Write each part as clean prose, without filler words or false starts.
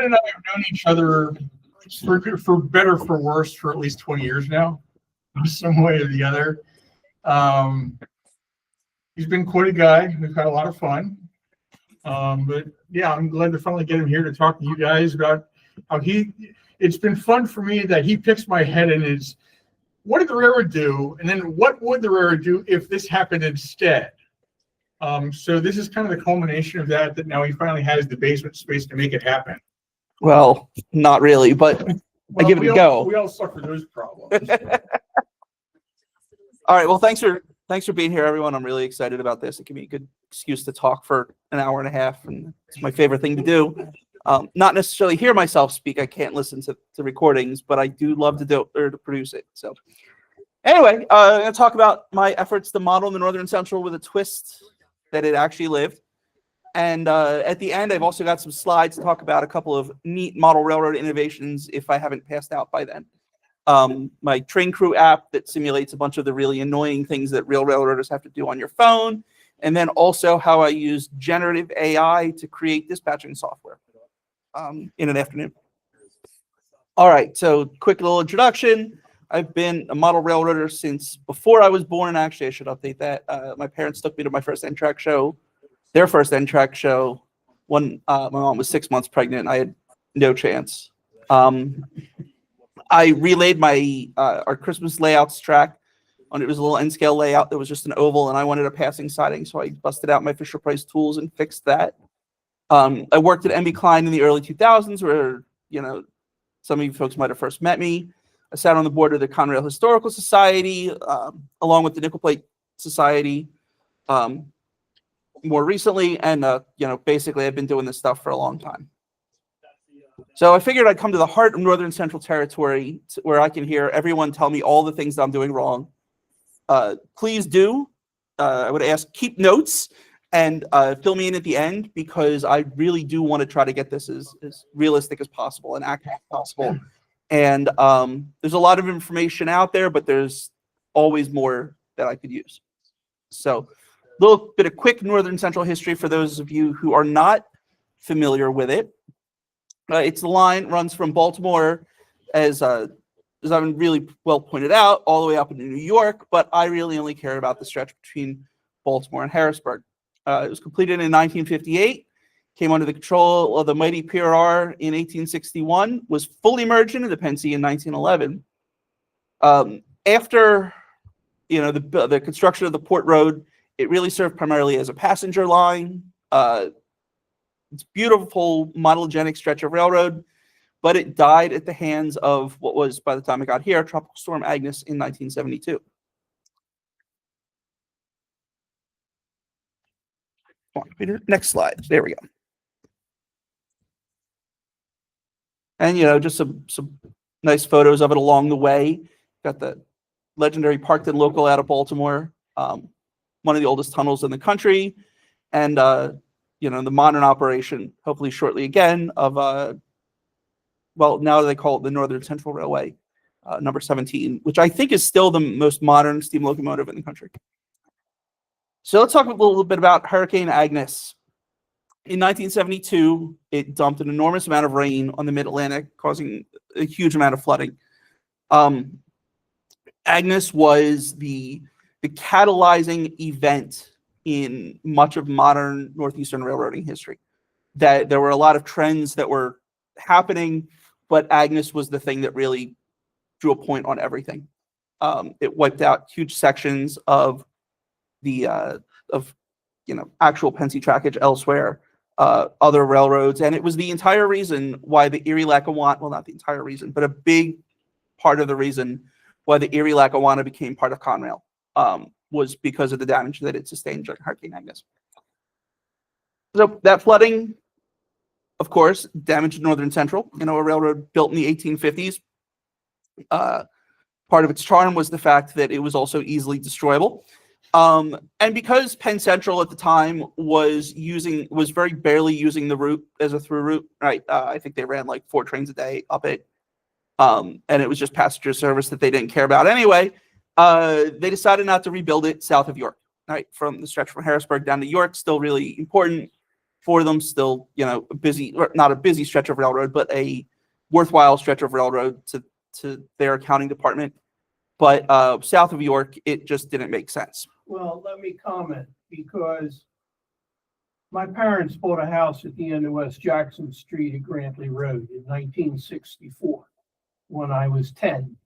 Kevin and I have known each other for better for worse for at least 20 years now, some way or the other. He's been quite a guy. We've had a lot of fun. But yeah, I'm glad to finally get him here to talk to you guys about how it's been fun for me that he picks my head and is, what did the railroad do? And then what would the railroad do if this happened instead? So this is kind of the culmination of that now he finally has the basement space to make it happen. Well, not really, but I give it a go. We all suffer those problems. All right. Well, thanks for being here, everyone. I'm really excited about this. It can be a good excuse to talk for an hour and a half, and it's my favorite thing to do. Not necessarily hear myself speak. I can't listen to recordings, but I do love to do or to produce it. So anyway, I'm going to talk about my efforts to model the Northern Central with a twist that it actually lived. And at the end, I've also got some slides to talk about a couple of neat model railroad innovations if I haven't passed out by then. My train crew app that simulates a bunch of the really annoying things that real railroaders have to do on your phone. And then also how I use generative AI to create dispatching software in an afternoon. All right, so quick little introduction. I've been a model railroader since before I was born. Actually, I should update that. My parents took me to my first N-track show, their first N-track show, when my mom was 6 months pregnant. I had no chance. I relayed my our Christmas layouts track. It was a little N-scale layout that was just an oval, and I wanted a passing siding, so I busted out my Fisher-Price tools and fixed that. I worked at MB Klein in the early 2000s, where some of you folks might have first met me. I sat on the board of the Conrail Historical Society, along with the Nickel Plate Society, more recently, and basically I've been doing this stuff for a long time. So I figured I'd come to the heart of Northern Central Territory, where I can hear everyone tell me all the things that I'm doing wrong. Please do. I would ask, keep notes and fill me in at the end, because I really do want to try to get this as realistic as possible and accurate as possible. And there's a lot of information out there, but there's always more that I could use. So a little bit of quick Northern Central history for those of you who are not familiar with it. It's the line runs from Baltimore, as I've been really well pointed out, all the way up into New York, but I really only care about the stretch between Baltimore and Harrisburg. It was completed in 1958, came under the control of the mighty PRR in 1861, was fully merged into the Pennsy in 1911. After the construction of the Port Road, it really served primarily as a passenger line. It's a beautiful modelogenic stretch of railroad, but it died at the hands of what was, by the time it got here, Tropical Storm Agnes in 1972. Come on, Peter. Next slide. There we go. And just some nice photos of it along the way. Got the legendary Parkton local out of Baltimore, one of the oldest tunnels in the country, and the modern operation, hopefully shortly again, of now they call it the Northern Central Railway, number 17, which I think is still the most modern steam locomotive in the country. So let's talk a little bit about Hurricane Agnes. In 1972, it dumped an enormous amount of rain on the Mid-Atlantic, causing a huge amount of flooding. Agnes was the catalyzing event in much of modern Northeastern railroading history. That there were a lot of trends that were happening, but Agnes was the thing that really drew a point on everything. It wiped out huge sections of the actual Pennsy trackage elsewhere, other railroads, and it was the entire reason why the Erie-Lackawanna, well, not the entire reason, but a big part of the reason why the Erie-Lackawanna became part of Conrail, was because of the damage that it sustained during Hurricane Agnes. So that flooding, of course, damaged Northern Central, a railroad built in the 1850s. Part of its charm was the fact that it was also easily destroyable. And because Penn Central at the time was very barely using the route as a through route, right? I think they ran like 4 trains a day up it. And it was just passenger service that they didn't care about anyway. They decided not to rebuild it south of York, right? From the stretch from Harrisburg down to York, still really important. for them. Still, a busy, or not a busy stretch of railroad, but a worthwhile stretch of railroad to their accounting department. But south of York, it just didn't make sense. Well, let me comment, because my parents bought a house at the end of West Jackson Street at Grantley Road in 1964, when I was 10,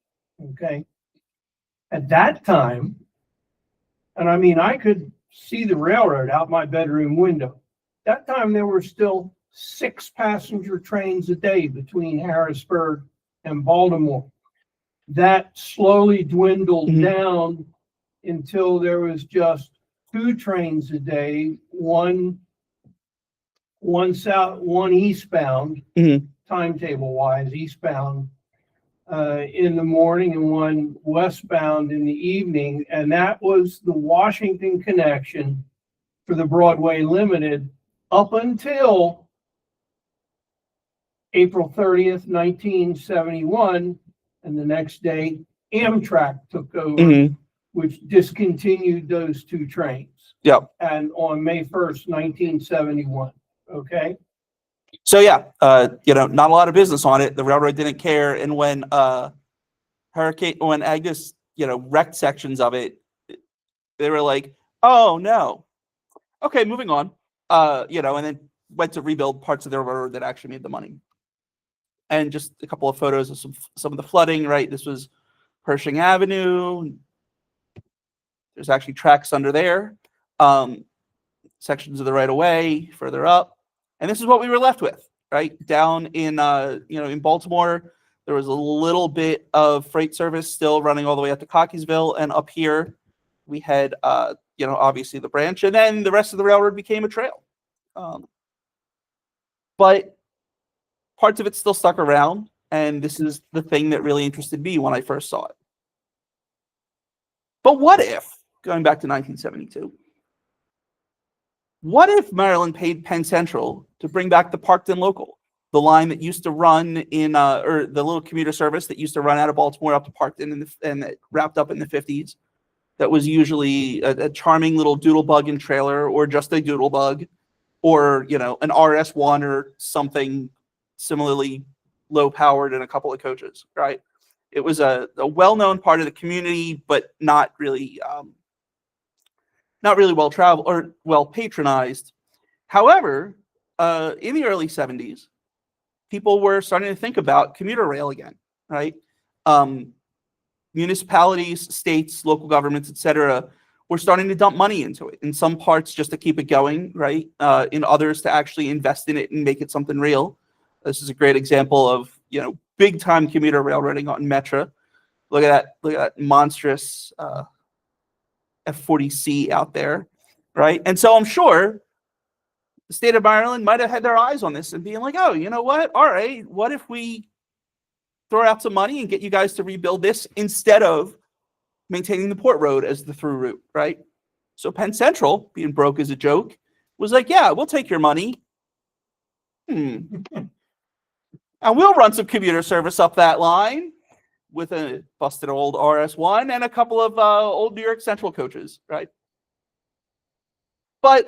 okay? At that time, and I mean, I could see the railroad out my bedroom window. That time there were still 6 passenger trains a day between Harrisburg and Baltimore. That slowly dwindled down until there was just 2 trains a day, one south, one eastbound, timetable wise, eastbound in the morning, and one westbound in the evening. And that was the Washington connection for the Broadway Limited up until April 30th, 1971. And the next day, Amtrak took over, which discontinued those 2 trains. Yep. And on May 1st, 1971. Okay. So yeah, not a lot of business on it. The railroad didn't care, and when Agnes, wrecked sections of it, they were like, "Oh no, okay, moving on." And then went to rebuild parts of the railroad that actually made the money. And just a couple of photos of some of the flooding. Right, this was Pershing Avenue. There's actually tracks under there. Sections of the right of way further up. And this is what we were left with, right? Down in, in Baltimore, there was a little bit of freight service still running all the way up to Cockeysville. And up here, we had, obviously the branch. And then the rest of the railroad became a trail. But parts of it still stuck around. And this is the thing that really interested me when I first saw it. But what if, going back to 1972, what if Maryland paid Penn Central to bring back the Parkton Local, the line that used to run in, or the little commuter service that used to run out of Baltimore up to Parkton and that wrapped up in the 50s? That was usually a charming little doodlebug and trailer, or just a doodlebug, or, an RS1 or something similarly low powered and a couple of coaches, right? It was a well-known part of the community, but not really well traveled or well patronized. However, in the early 70s, people were starting to think about commuter rail again, right? Municipalities, states, local governments, etc., were starting to dump money into it. In some parts, just to keep it going, right? In others, to actually invest in it and make it something real. This is a great example of big time commuter railroading on Metra. Look at that monstrous F40C out there, right? And so I'm sure the state of Maryland might have had their eyes on this and being like, oh, you know what? All right, what if we throw out some money and get you guys to rebuild this instead of maintaining the Port Road as the through route, right? So Penn Central, being broke as a joke, was like, yeah, we'll take your money. And we'll run some commuter service up that line with a busted old RS1 and a couple of old New York Central coaches, right? But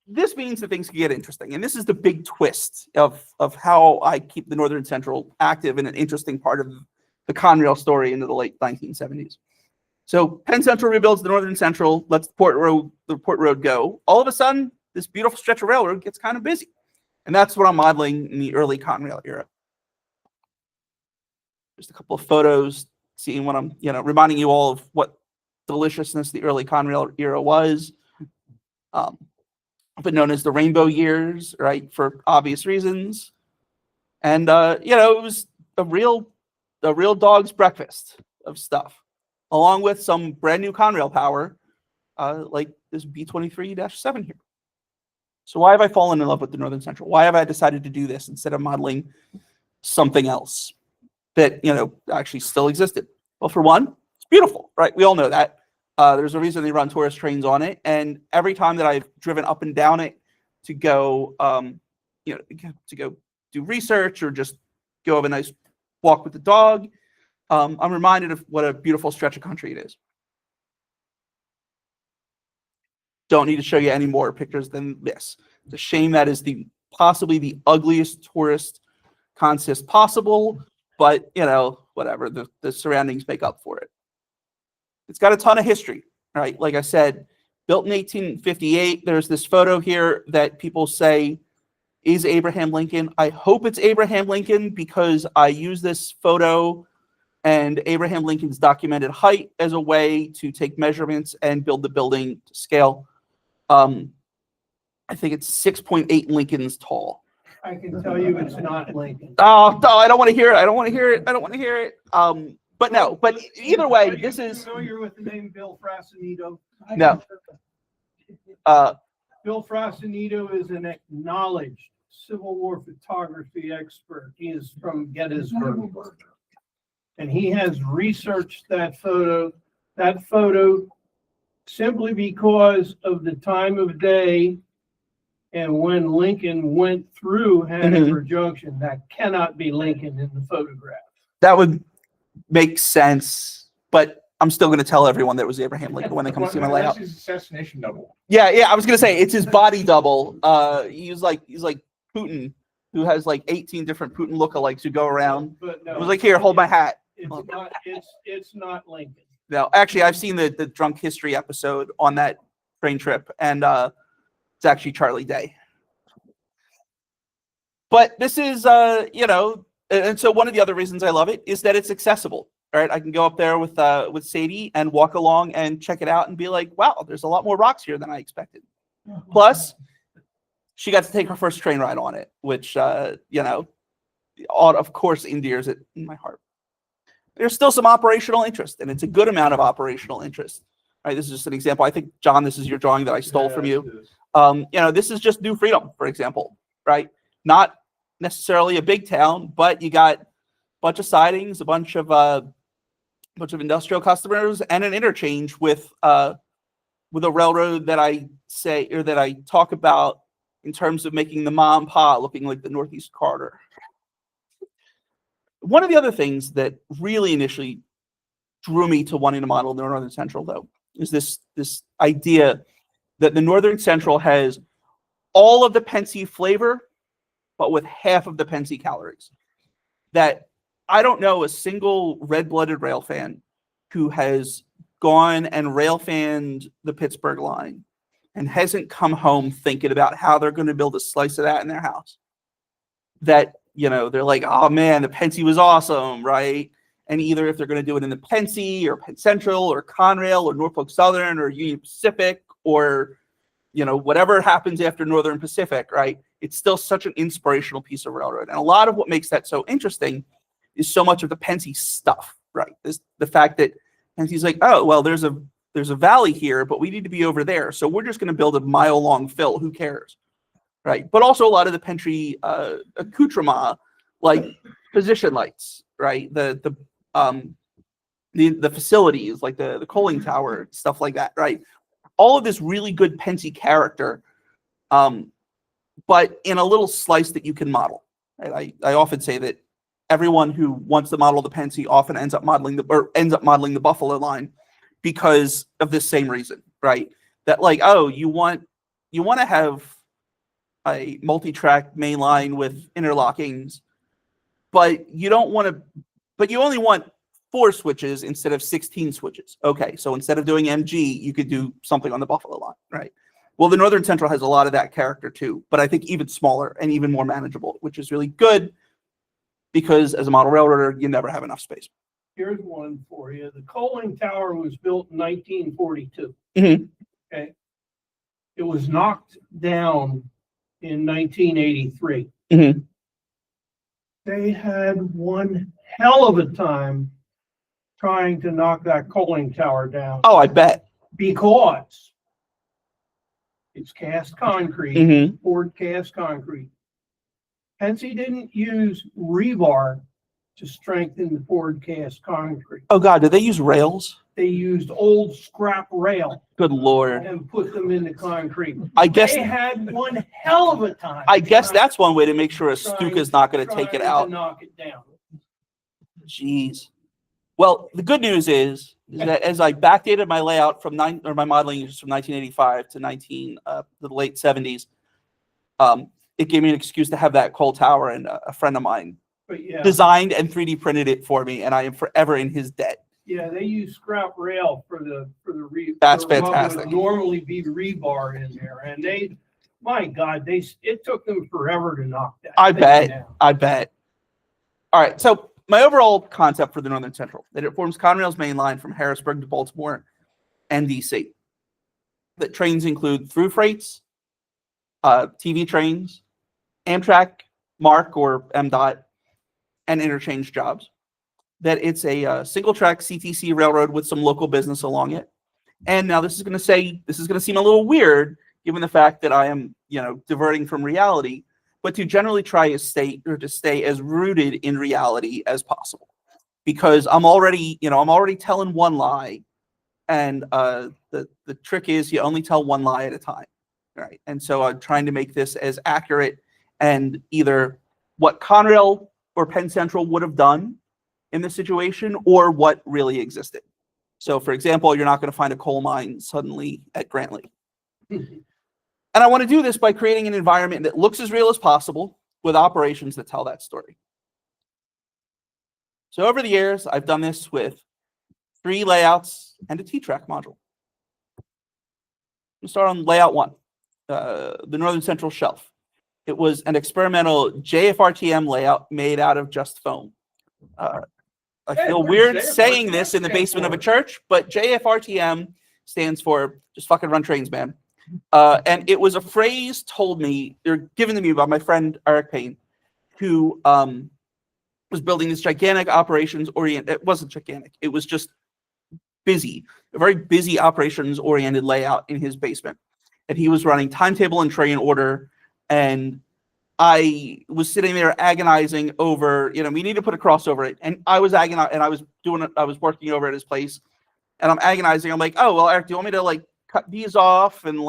this means that things can get interesting. And this is the big twist of how I keep the Northern Central active and an interesting part of the Conrail story into the late 1970s. So Penn Central rebuilds the Northern Central, lets the Port Road go. All of a sudden, this beautiful stretch of railroad gets kind of busy. And that's what I'm modeling in the early Conrail era. Just a couple of photos, seeing what I'm, reminding you all of what deliciousness the early Conrail era was. But known as the Rainbow Years, right, for obvious reasons. And it was a real dog's breakfast of stuff, along with some brand new Conrail power, like this B23-7 here. So why have I fallen in love with the Northern Central? Why have I decided to do this instead of modeling something else that actually still existed? Well, for one, it's beautiful, right? We all know that. There's a reason they run tourist trains on it, and every time that I've driven up and down it to go, to go do research or just go have a nice walk with the dog, I'm reminded of what a beautiful stretch of country it is. Don't need to show you any more pictures than this. It's a shame that is possibly the ugliest tourist consist possible, but you know, whatever, the surroundings make up for it. It's got a ton of history, right? Like I said, built in 1858. There's this photo here that people say is Abraham Lincoln. I hope it's Abraham Lincoln because I use this photo and Abraham Lincoln's documented height as a way to take measurements and build the building to scale. I think it's 6.8 Lincolns tall. I can tell you it's not Lincoln. Oh, no, I don't want to hear it. I don't want to hear it. I don't want to hear it. But no, but either way, this is familiar with the name Bill Frasinito? no. Bill Frasinito is an acknowledged Civil War photography expert. He is from Gettysburg. And he has researched that photo simply because of the time of day and when Lincoln went through Hanover Junction. That cannot be Lincoln in the photograph. That would make sense, but I'm still going to tell everyone that it was Abraham Lincoln when they come see my layout. That's his assassination double. Yeah, I was going to say it's his body double. He's like Putin, who has like 18 different Putin lookalikes who go around. But no, It was like, here, hold my hat. It's not Lincoln. No, actually, I've seen the drunk history episode on that train trip, and it's actually Charlie Day. But this is, and so one of the other reasons I love it is that it's accessible. All right, I can go up there with Sadie and walk along and check it out and be like, wow, there's a lot more rocks here than I expected. Plus, she got to take her first train ride on it, which, of course, endears it in my heart. There's still some operational interest, and it's a good amount of operational interest. All right, this is just an example. I think, John, this is your drawing that I stole from you. This is just New Freedom, for example, right? Not necessarily a big town, but you got a bunch of sidings, a bunch of industrial customers, and an interchange with a railroad that I talk about in terms of making the Ma and Pa looking like the Northeast Corridor. One of the other things that really initially drew me to wanting to model the Northern Central, though, is this idea that the Northern Central has all of the Pensy flavor, but with half of the Pensy calories. That I don't know a single red-blooded rail fan who has gone and rail fanned the Pittsburgh line and hasn't come home thinking about how they're going to build a slice of that in their house. That, they're like, oh man, the Pensy was awesome, right? And either if they're going to do it in the Pensy or Penn Central or Conrail or Norfolk Southern or Union Pacific or, whatever happens after Northern Pacific, right? It's still such an inspirational piece of railroad. And a lot of what makes that so interesting is so much of the Pensy stuff, right? The fact that Pensy's like, oh, well, there's a valley here, but we need to be over there. So we're just going to build a mile-long fill. Who cares? Right. But also a lot of the Pensy accoutrement, like position lights, right? The facilities, like the coaling tower, stuff like that, right? All of this really good Pensy character, but in a little slice that you can model. Right? I often say that everyone who wants to model the Pensy often ends up modeling the Buffalo line because of this same reason, right? That like, oh, you want to have a multi-track main line with interlockings, but you only want 4 switches instead of 16 switches. Okay, so instead of doing MG, you could do something on the Buffalo line, right? Well, the Northern Central has a lot of that character too, but I think even smaller and even more manageable, which is really good because as a model railroader, you never have enough space. Here's one for you. The coaling tower was built in 1942. Okay. It was knocked down in 1983. They had one hell of a time trying to knock that coaling tower down. Oh, I bet. Because it's cast concrete, poured cast concrete. Pensy didn't use rebar to strengthen the poured cast concrete. Oh God, did they use rails? They used old scrap rail. Good Lord. And put them in the concrete. I guess they had one hell of a time. I guess that's one way to make sure a Stuka's not going to take it out. Knock it down. Jeez. Well, the good news is that as I backdated my layout from my modeling is from 1985 to the late 70s, it gave me an excuse to have that coal tower, and a friend of mine But yeah, designed and 3D printed it for me, and I am forever in his debt. yeah, they use scrap rail for the That's for what fantastic. would normally be rebar in there, and my God, it took them forever to knock that. I thing bet. down. I bet. All right. So my overall concept for the Northern Central, that it forms Conrail's main line from Harrisburg to Baltimore and DC. That trains include through freights, TV trains, Amtrak, MARC or MDOT, and interchange jobs. That it's a single track CTC railroad with some local business along it. And now this is going to seem a little weird given the fact that I am, diverting from reality, but to generally try to stay as rooted in reality as possible, because I'm already telling one lie, and the trick is you only tell one lie at a time, right? And so I'm trying to make this as accurate and either what Conrail or Penn Central would have done in this situation or what really existed. So, for example, you're not going to find a coal mine suddenly at Grantley. And I want to do this by creating an environment that looks as real as possible with operations that tell that story. So over the years, I've done this with 3 layouts and a T-track module. We'll start on layout 1, the Northern Central Shelf. It was an experimental JFRTM layout made out of just foam. I feel weird saying this in the basement of a church, but JFRTM stands for just fucking run trains, man. And it was a phrase given to me by my friend Eric Payne, who was building this gigantic it wasn't gigantic, it was just busy, a very busy operations-oriented layout in his basement. And he was running timetable and train order, and I was sitting there agonizing over, we need to put a cross over it. And I was agonizing, and I was working over at his place, and I'm agonizing. I'm like, oh, well, Eric, do you want me to cut these off and do you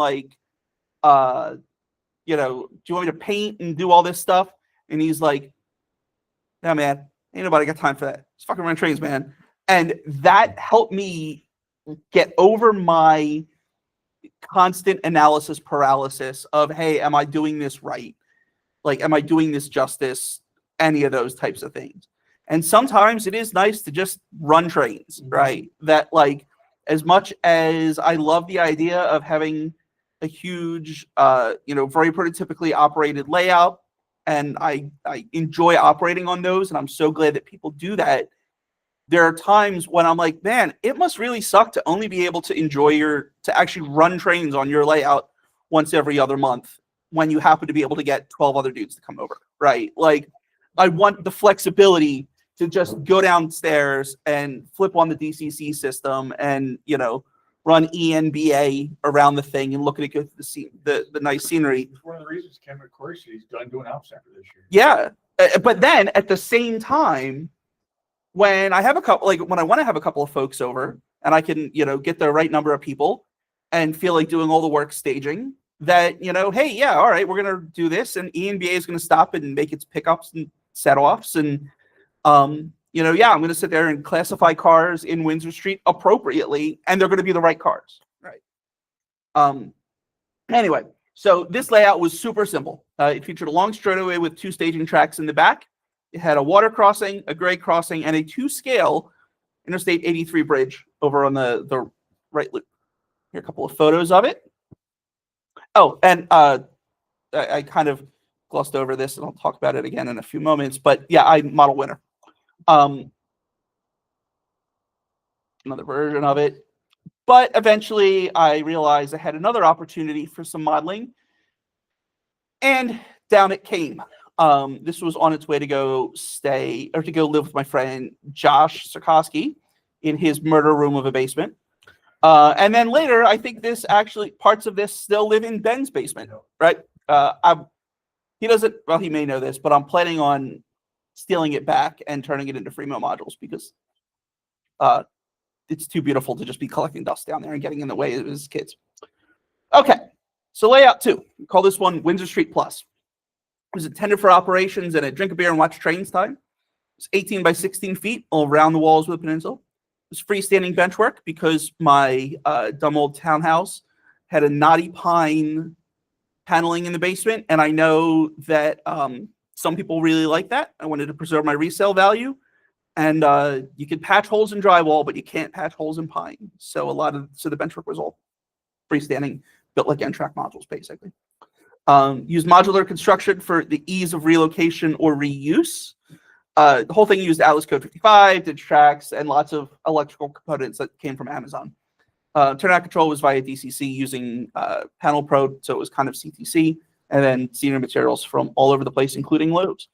want me to paint and do all this stuff? And he's like, no, man, ain't nobody got time for that. It's fucking run trains, man. And that helped me get over my constant analysis paralysis of, hey, am I doing this right? Am I doing this justice? Any of those types of things. And sometimes it is nice to just run trains, right? That as much as I love the idea of having a huge, very prototypically operated layout, and I enjoy operating on those, and I'm so glad that people do that. There are times when I'm like, man, it must really suck to only be able to actually run trains on your layout once every other month when you happen to be able to get 12 other dudes to come over, right? I want the flexibility to just go downstairs and flip on the DCC system and, run ENBA around the thing and look at it, go through the nice scenery. It's one of the reasons Ken McCoy said he's done doing Ops Center this year. Yeah. But then at the same time, when I have when I want to have a couple of folks over and I can, get the right number of people and feel like doing all the work staging, that, hey, yeah, all right, we're going to do this, and ENBA is going to stop and make its pickups and set-offs, and, I'm going to sit there and classify cars in Windsor Street appropriately, and they're going to be the right cars, right? Anyway, so this layout was super simple. It featured a long straightaway with 2 staging tracks in the back. It had a water crossing, a grade crossing, and a 2-scale Interstate 83 bridge over on the right loop. Here are a couple of photos of it. Oh, and I kind of glossed over this, and I'll talk about it again in a few moments. But yeah, I model winner. Another version of it. But eventually I realized I had another opportunity for some modeling, and down it came. This was on its way to go live with my friend Josh Sikorsky in his murder room of a basement. And then later, I think parts of this still live in Ben's basement, right? He may know this, but I'm planning on stealing it back and turning it into Fremont modules because it's too beautiful to just be collecting dust down there and getting in the way of his kids. Okay, so layout 2. We call this one Windsor Street Plus. It was intended for operations and a drink a beer and watch trains time. It's 18 by 16 feet all around the walls of the peninsula. It's freestanding benchwork because my dumb old townhouse had a knotty pine paneling in the basement, and I know that some people really like that. I wanted to preserve my resale value, and you can patch holes in drywall, but you can't patch holes in pine. So the benchwork was all freestanding, built like N-track modules, basically. Used modular construction for the ease of relocation or reuse. The whole thing used Atlas Code 55, Digitrax, and lots of electrical components that came from Amazon. Turnout control was via DCC using Panel Pro, so it was kind of CTC, and then senior materials from all over the place, including Lowe's.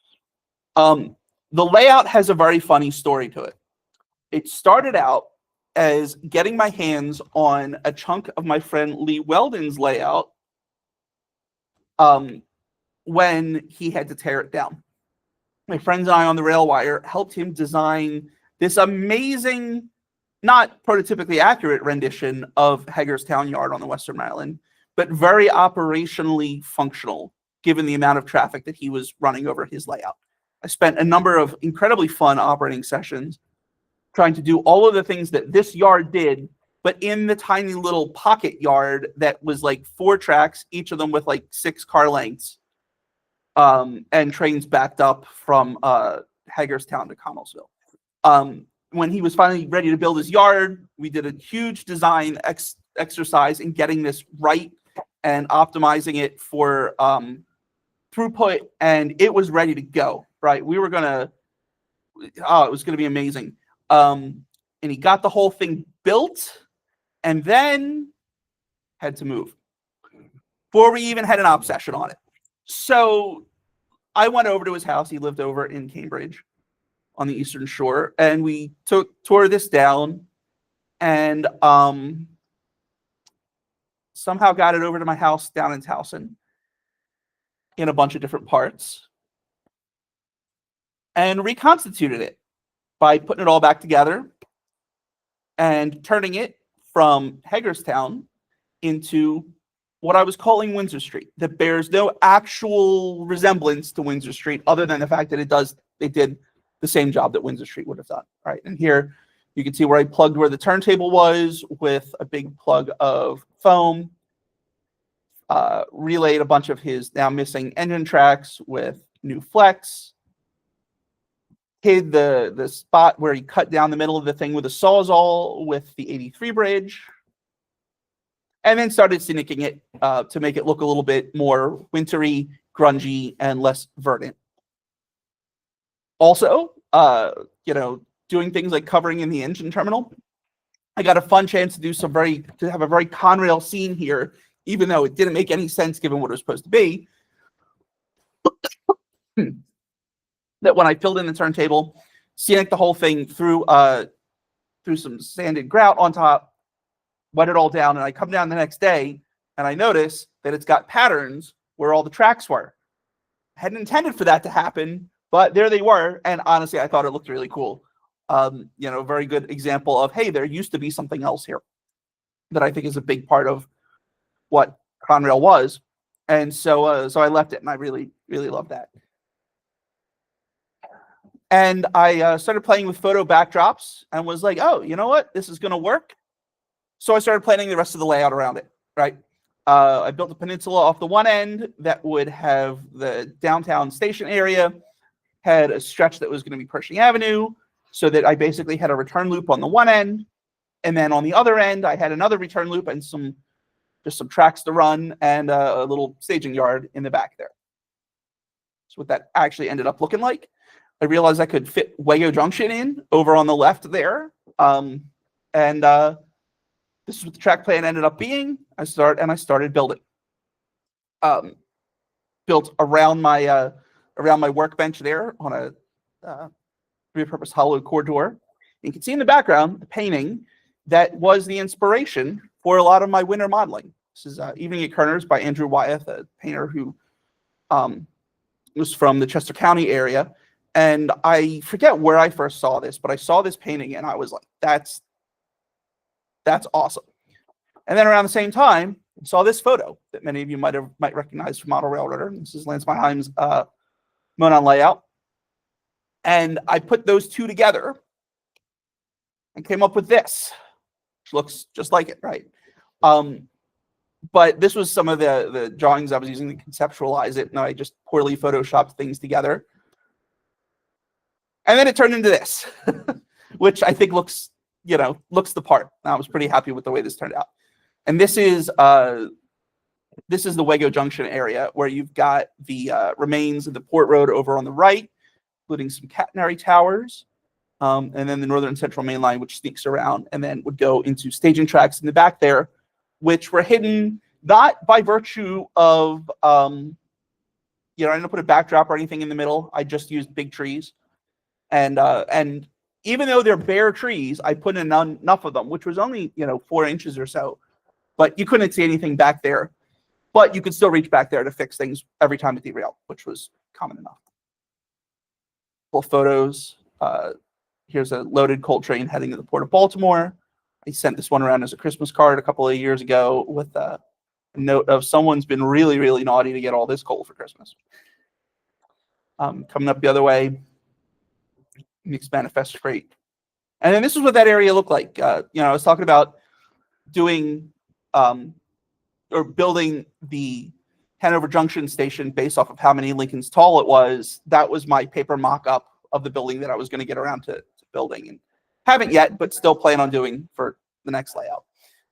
The layout has a very funny story to it. It started out as getting my hands on a chunk of my friend Lee Weldon's layout when he had to tear it down. My friends and I on the Railwire helped him design this amazing, not prototypically accurate rendition of Hagerstown Yard on the Western Maryland, but very operationally functional, given the amount of traffic that he was running over his layout. I spent a number of incredibly fun operating sessions trying to do all of the things that this yard did, but in the tiny little pocket yard that was like 4 tracks, each of them with like 6 car lengths, and trains backed up from Hagerstown to Connellsville. When he was finally ready to build his yard, we did a huge design exercise in getting this right and optimizing it for throughput, and it was ready to go, right? We were gonna, it was gonna be amazing. And he got the whole thing built and then had to move before we even had an op session on it. So I went over to his house. He lived over in Cambridge on the Eastern Shore, and we tore this down and somehow got it over to my house down in Towson in a bunch of different parts and reconstituted it by putting it all back together and turning it from Hagerstown into what I was calling Windsor Street, that bears no actual resemblance to Windsor Street other than the fact that it did the same job that Windsor Street would have done, right? And here you can see where I plugged where the turntable was with a big plug of foam, relayed a bunch of his now missing engine tracks with new flex, hid the spot where he cut down the middle of the thing with a Sawzall with the 83 bridge, and then started snicking it to make it look a little bit more wintry, grungy, and less verdant. Also, doing things like covering in the engine terminal. I got a fun chance to do to have a very Conrail scene here, even though it didn't make any sense given what it was supposed to be. That when I filled in the turntable, scenic the whole thing through some sanded grout on top, wet it all down, and I come down the next day and I notice that it's got patterns where all the tracks were. I hadn't intended for that to happen, but there they were, and honestly, I thought it looked really cool. A very good example of, hey, there used to be something else here that I think is a big part of what Conrail was, and so I left it, and I really, really love that. And I started playing with photo backdrops and was like, oh, you know what? This is going to work. So I started planning the rest of the layout around it, right? I built a peninsula off the one end that would have the downtown station area, had a stretch that was going to be Pershing Avenue, so that I basically had a return loop on the one end. And then on the other end, I had another return loop and just some tracks to run and a little staging yard in the back there. So what that actually ended up looking like, I realized I could fit Wago Junction in over on the left there. This is what the track plan ended up being. I started building. Built around my workbench there on a repurposed hollow core door. You can see in the background the painting that was the inspiration for a lot of my winter modeling. This is Evening at Kerner's by Andrew Wyeth, a painter who was from the Chester County area. And I forget where I first saw this, but I saw this painting and I was like, that's awesome. And then around the same time, I saw this photo that many of you might recognize from Model Railroader. This is Lance Mannheim's Monon layout. And I put those two together and came up with this, which looks just like it, right? But this was some of the drawings I was using to conceptualize it, and I just poorly photoshopped things together. And then it turned into this, which I think looks the part. I was pretty happy with the way this turned out. And this is the Wego Junction area, where you've got the remains of the port road over on the right, including some catenary towers, and then the northern central main line, which sneaks around and then would go into staging tracks in the back there, which were hidden not by virtue of, I didn't put a backdrop or anything in the middle. I just used big trees. And even though they're bare trees, I put in enough of them, which was only, 4 inches or so, but you couldn't see anything back there. But you could still reach back there to fix things every time it derailed, which was common enough. Full photos. Here's a loaded coal train heading to the Port of Baltimore. I sent this one around as a Christmas card a couple of years ago with a note of someone's been really, really naughty to get all this coal for Christmas. Coming up the other way, mixed manifest freight. And then this is what that area looked like. I was talking about doing or building the Hanover Junction station based off of how many Lincolns tall it was. That was my paper mock-up of the building that I was going to get around to building, and haven't yet, but still plan on doing for the next layout.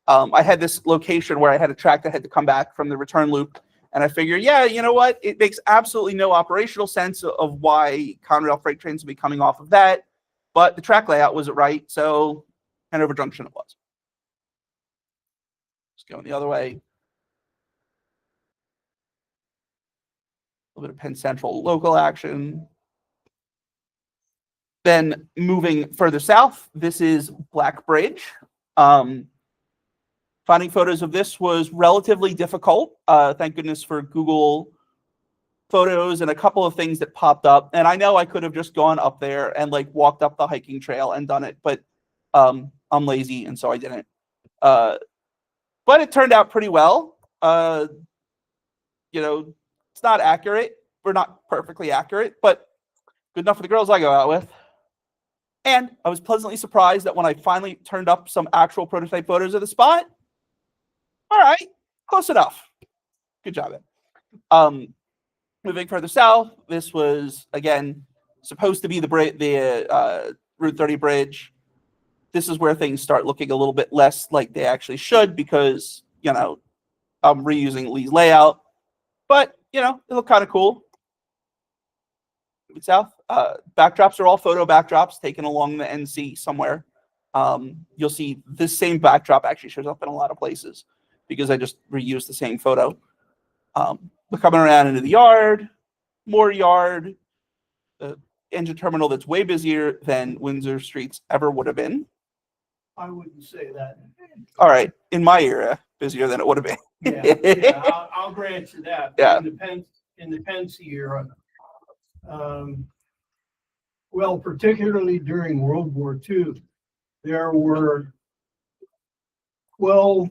I had this location where I had a track that had to come back from the return loop, and I figured, yeah, you know what? It makes absolutely no operational sense of why Conrail freight trains would be coming off of that, but the track layout wasn't right, so Hanover Junction it was. Just going the other way. A little bit of Penn Central local action. Then moving further south, this is Black Bridge. Finding photos of this was relatively difficult. Thank goodness for Google Photos and a couple of things that popped up. And I know I could have just gone up there and walked up the hiking trail and done it, but I'm lazy and so I didn't. But it turned out pretty well. It's not accurate. We're not perfectly accurate, but good enough for the girls I go out with. And I was pleasantly surprised that when I finally turned up some actual prototype photos of the spot, all right, close enough. Good job, Ed. Moving further south, this was, again, supposed to be the Route 30 bridge. This is where things start looking a little bit less like they actually should because, I'm reusing Lee's layout. But, it looked kind of cool. South. Backdrops are all photo backdrops taken along the NC somewhere. You'll see this same backdrop actually shows up in a lot of places because I just reused the same photo. We're coming around into the yard, more yard, engine terminal that's way busier than Windsor streets ever would have been. I wouldn't say that. All right, in my era, busier than it would have been. Yeah, I'll grant you that. Yeah. In the Pence era, well, particularly during World War II, there were 12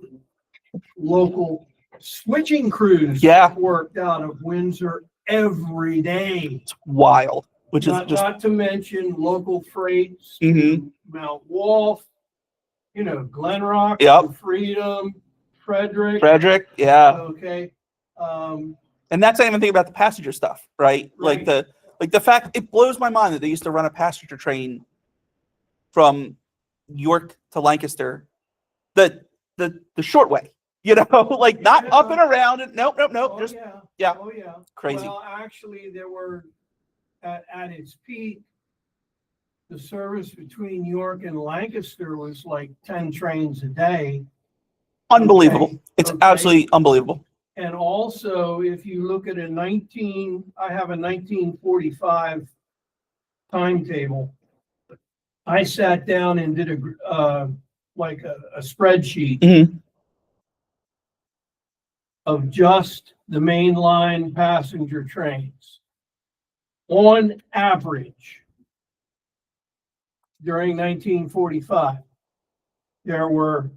local switching crews worked out of Windsor every day. It's wild, which is just not to mention local freights, Mount Wolf, Glen Rock, Freedom, Frederick. Yeah. Okay. And that's not even thinking about the passenger stuff, right? Like the fact, it blows my mind that they used to run a passenger train from York to Lancaster, the short way, not up and around. Nope. Oh, yeah. Oh yeah. Crazy. Well, actually, there were at its peak, the service between York and Lancaster was like 10 trains a day. Unbelievable. Okay. It's absolutely unbelievable. And also, if you look at I have a 1945 timetable. I sat down and did a spreadsheet of just the mainline passenger trains. On average, during 1945, there were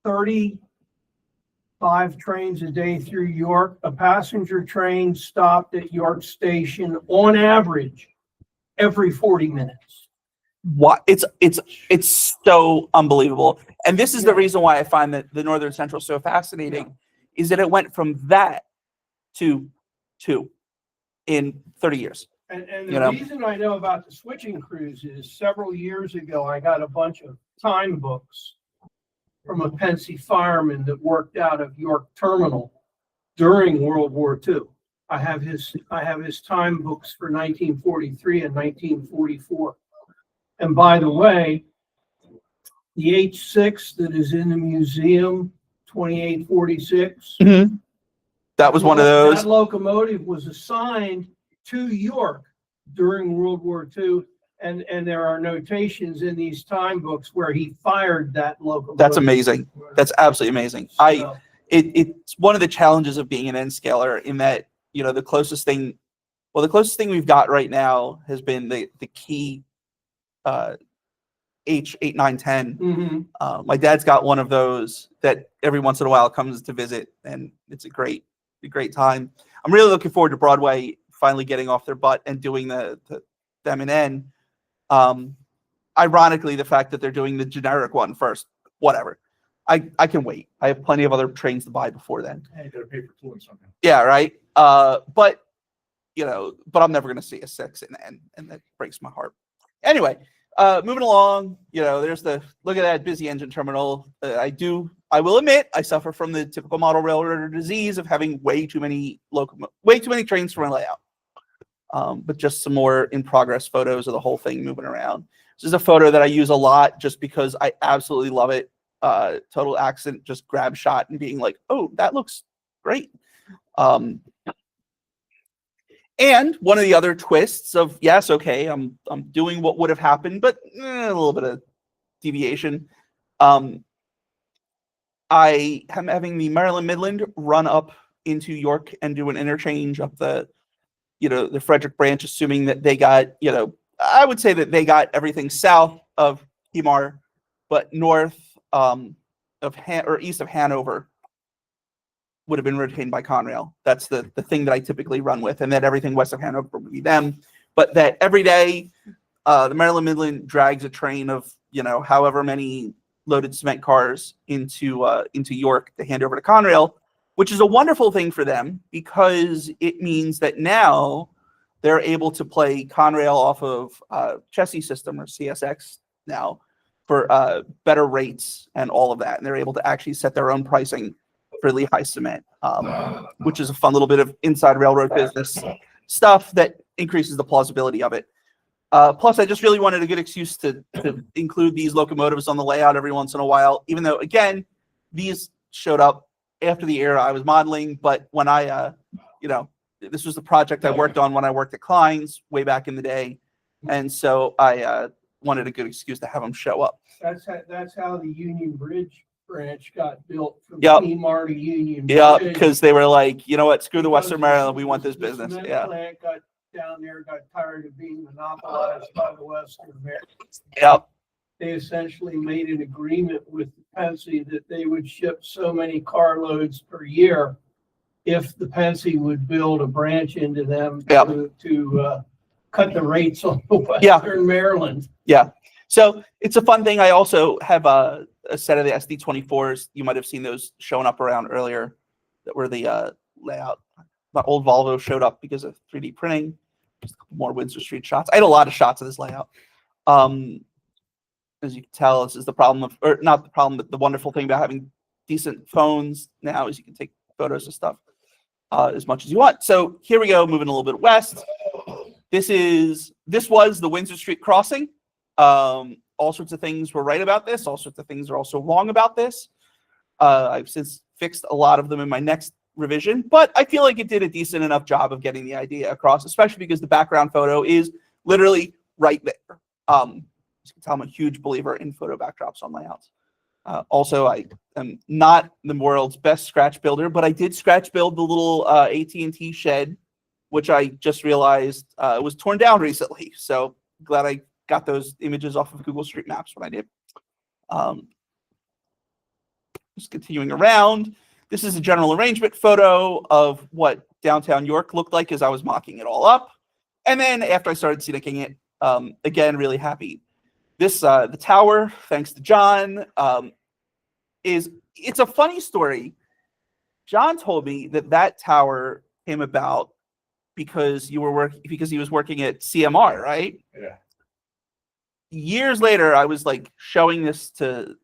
35 trains a day through York. A passenger train stopped at York Station on average every 40 minutes. What it's so unbelievable. And this is the reason why I find that the Northern Central so fascinating, is that it went from that to 2 in 30 years. And You the know? reason I know about the switching crews is several years ago, I got a bunch of time books from a Pensy fireman that worked out of York Terminal during World War II. I have his time books for 1943 and 1944. And by the way, the H6 that is in the museum, 2846. That was one of those. That locomotive was assigned to York during World War II. And there are notations in these time books where he fired that locomotive. That's amazing. That's absolutely amazing. It's one of the challenges of being an N scaler, in that, you know, the closest thing we've got right now has been the key H8, 9, 10. My dad's got one of those that every once in a while comes to visit, and it's a great time. I'm really looking forward to Broadway finally getting off their butt and doing the M&N. Ironically, the fact that they're doing the generic one first, whatever. I can wait. I have plenty of other trains to buy before then. You gotta pay for fluid somehow. Yeah, right. But I'm never gonna see a 6 in the end, and that breaks my heart. Anyway, moving along, there's the look at that busy engine terminal. I will admit, I suffer from the typical model railroader disease of having way too many trains for my layout. But just some more in progress photos of the whole thing moving around. This is a photo that I use a lot just because I absolutely love it. Total accident, just grab shot and being like, oh, that looks great. And one of the other twists of, yes, okay, I'm doing what would have happened, but a little bit of deviation. I am having the Maryland Midland run up into York and do an interchange up the Frederick branch, assuming that they got, I would say that they got everything south of Hemar, but north or east of Hanover would have been retained by Conrail. That's the thing that I typically run with, and that everything west of Hanover would be them. But that every day, the Maryland Midland drags a train of, however many loaded cement cars into York to hand over to Conrail, which is a wonderful thing for them, because it means that now they're able to play Conrail off of chassis system, or CSX now, for better rates and all of that. And they're able to actually set their own pricing for Lehigh Cement, which is a fun little bit of inside railroad business stuff that increases the plausibility of it. Plus, I just really wanted a good excuse to include these locomotives on the layout every once in a while, even though, again, these showed up after the era I was modeling. But when this was the project I worked on when I worked at Klein's way back in the day. And so I wanted a good excuse to have them show up. That's how the Union Bridge branch got built from Yep. Hemar to Union Yeah, Bridge. because they were like, you know what, screw the Western Maryland, we want this The business. cement Yeah. plant got down there, got tired of being monopolized by the Western Maryland. Yep. They essentially made an agreement with Pensy that they would ship so many carloads per year if the Pensy would build a branch into them to cut the rates on the Western Maryland. Yeah. So it's a fun thing. I also have a set of the SD24s. You might have seen those showing up around earlier, that were the layout. My old Volvo showed up because of 3D printing. Just a couple more Windsor Street shots. I had a lot of shots of this layout. As you can tell, this is the problem or not the problem, but the wonderful thing about having decent phones now is you can take photos of stuff as much as you want. So here we go, moving a little bit west. This was the Windsor Street crossing. All sorts of things were right about this. All sorts of things are also wrong about this. I've since fixed a lot of them in my next revision, but I feel like it did a decent enough job of getting the idea across, especially because the background photo is literally right there. As you can tell, I'm a huge believer in photo backdrops on layouts. Also, I am not the world's best scratch builder, but I did scratch build the little AT&T shed, which I just realized was torn down recently. So glad I got those images off of Google Street Maps when I did. Just continuing around. This is a general arrangement photo of what downtown York looked like as I was mocking it all up. And then after I started scenicking it, Again, really happy. This the tower, thanks to John, it's a funny story. John told me that tower came about because he was working at CMR, right? Yeah. Years later, I was like showing this to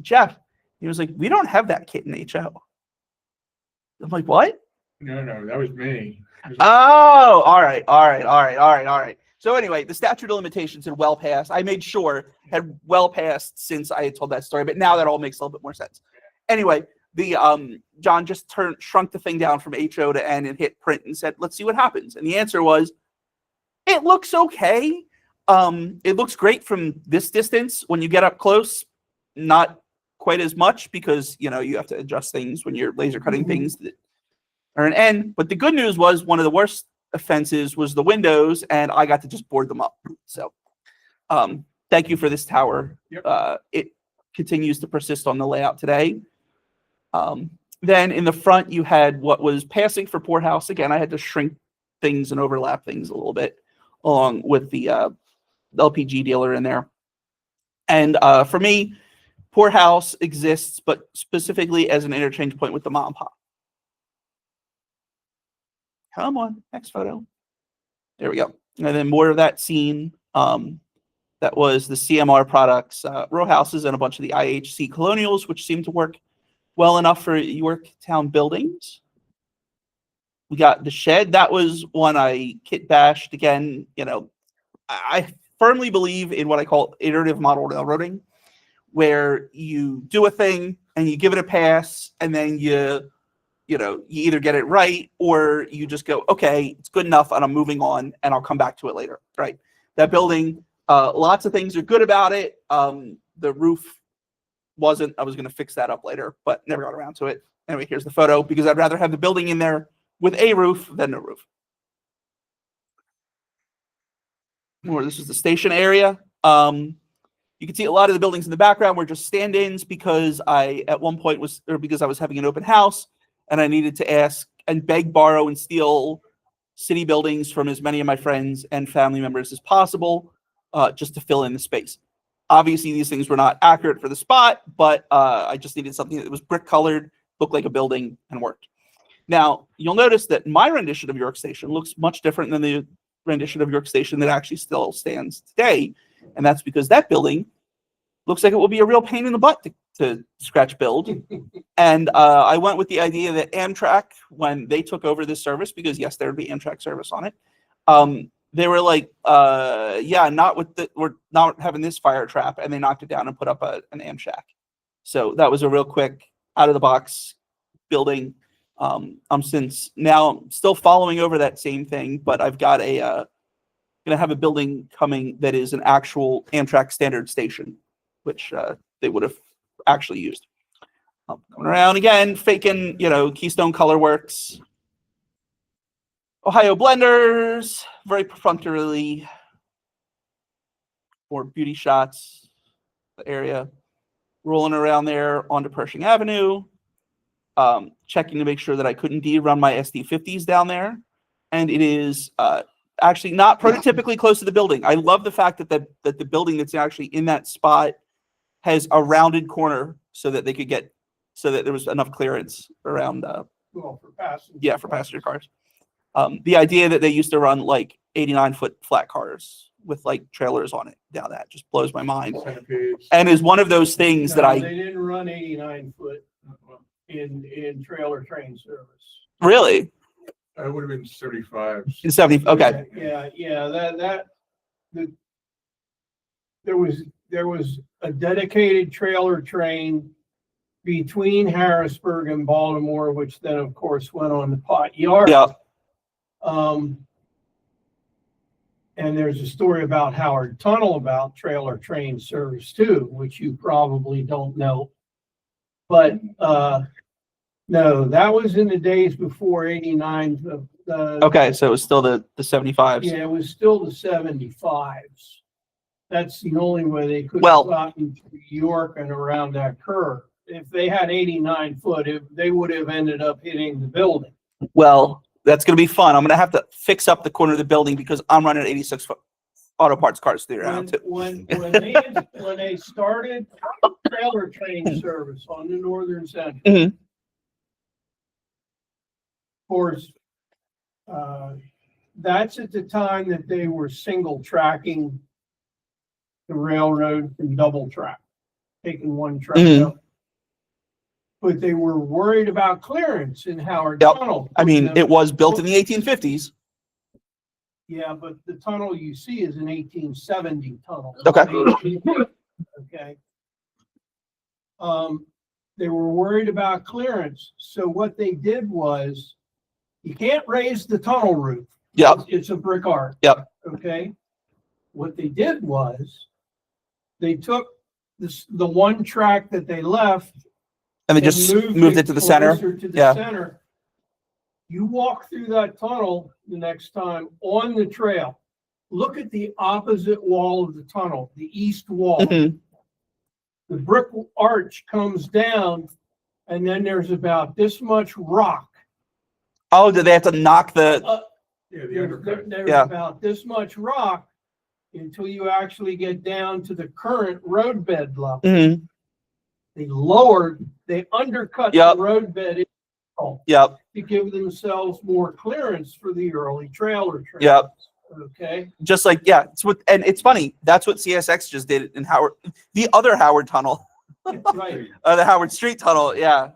Jeff. He was like, "We don't have that kit in HO." I'm like, "What?" No, that was me. Oh, all right. So anyway, the statute of limitations had well passed. I made sure had well passed since I had told that story, but now that all makes a little bit more sense. Anyway, the John just shrunk the thing down from HO to N and hit print and said, "Let's see what happens." And the answer was, it looks okay. It looks great from this distance. When you get up close, not quite as much because you have to adjust things when you're laser cutting things that are an N. But the good news was one of the worst offenses was the windows, and I got to just board them up. So thank you for this tower. Yep. It continues to persist on the layout today. Then in the front, you had what was passing for Poorhouse. Again, I had to shrink things and overlap things a little bit along with the LPG dealer in there. And for me, Poorhouse exists, but specifically as an interchange point with the mom and pop. Come on, next photo. There we go. And then more of that scene. That was the CMR products, row houses, and a bunch of the IHC colonials, which seemed to work well enough for Yorktown buildings. We got the shed. That was one I kit bashed. Again, I firmly believe in what I call iterative model railroading, where you do a thing and you give it a pass, and then you either get it right or you just go, okay, it's good enough, and I'm moving on, and I'll come back to it later. Right? That building, lots of things are good about it. The roof wasn't. I was going to fix that up later, but never got around to it. Anyway, here's the photo because I'd rather have the building in there with a roof than no roof. This is the station area. You can see a lot of the buildings in the background were just stand-ins because I was having an open house and I needed to ask and beg, borrow, and steal city buildings from as many of my friends and family members as possible, just to fill in the space. Obviously, these things were not accurate for the spot, but I just needed something that was brick colored, looked like a building, and worked. Now, you'll notice that my rendition of York Station looks much different than the rendition of York Station that actually still stands today. And that's because that building looks like it will be a real pain in the butt to scratch build. And I went with the idea that Amtrak, when they took over this service, because yes, there would be Amtrak service on it, they were like, we're not having this fire trap, and they knocked it down and put up an Amtrak. So that was a real quick, out of the box building. I'm still following over that same thing, but I've got gonna have a building coming that is an actual Amtrak standard station, which they would have actually used. Coming around again, faking, Keystone Color Works, Ohio Blenders, very perfunctorily, more beauty shots, the area, rolling around there onto Pershing Avenue, checking to make sure that I could indeed run my SD50s down there. And it is actually not prototypically close to the building. I love the fact that the building that's actually in that spot has a rounded corner so that there was enough clearance around. Well, for passengers. Yeah, for passenger cars. The idea that they used to run like 89-foot flat cars with like trailers on it down that just blows my mind. And is one of those things They didn't run 89-foot in trailer train service. Really? It would have been 75. In 70. Okay. Yeah. There was a dedicated trailer train between Harrisburg and Baltimore, which then of course went on to Pot Yard. Yeah. And there's a story about Howard Tunnel about trailer train service too, which you probably don't know. But no, that was in the days before 89. Okay, so it was still the 75s. Yeah, it was still the 75s. That's the only way they could have gotten to York and around that curve. If they had 89 foot, they would have ended up hitting the building. Well, That's going to be fun. I'm going to have to fix up the corner of the building because I'm running 86-foot auto parts cars through there now too. When they started trailer train service on the Northern Central, Mhm. of course, that's at the time that they were single tracking the railroad from double track, taking one track Mhm. up. But they were worried about clearance in Howard Yep. Tunnel. I mean, it was built in the 1850s. Yeah, but the tunnel you see is an 1870 tunnel. Okay. Okay. They were worried about clearance, so what they did was, you can't raise the tunnel roof. Yep. It's a brick arch. Yep. Okay. What they did was, they took the one track that they left And they and just moved it to the center. closer to the Yeah. center. You walk through that tunnel the next time on the trail. Look at the opposite wall of the tunnel, the east wall. Mhm. The brick arch comes down, and then there's about this much rock. Oh, did they have to knock the? Yeah, the There's undercut. there's Yeah. about this much rock until you actually get down to the current roadbed level. Mhm. They undercut Yep. the roadbed Yep. to give themselves more clearance for the early trailer trains. Yep. Okay. Just like, yeah, and it's funny. That's what CSX just did in Howard, the other Howard tunnel, Right. the Howard Street tunnel. Yeah.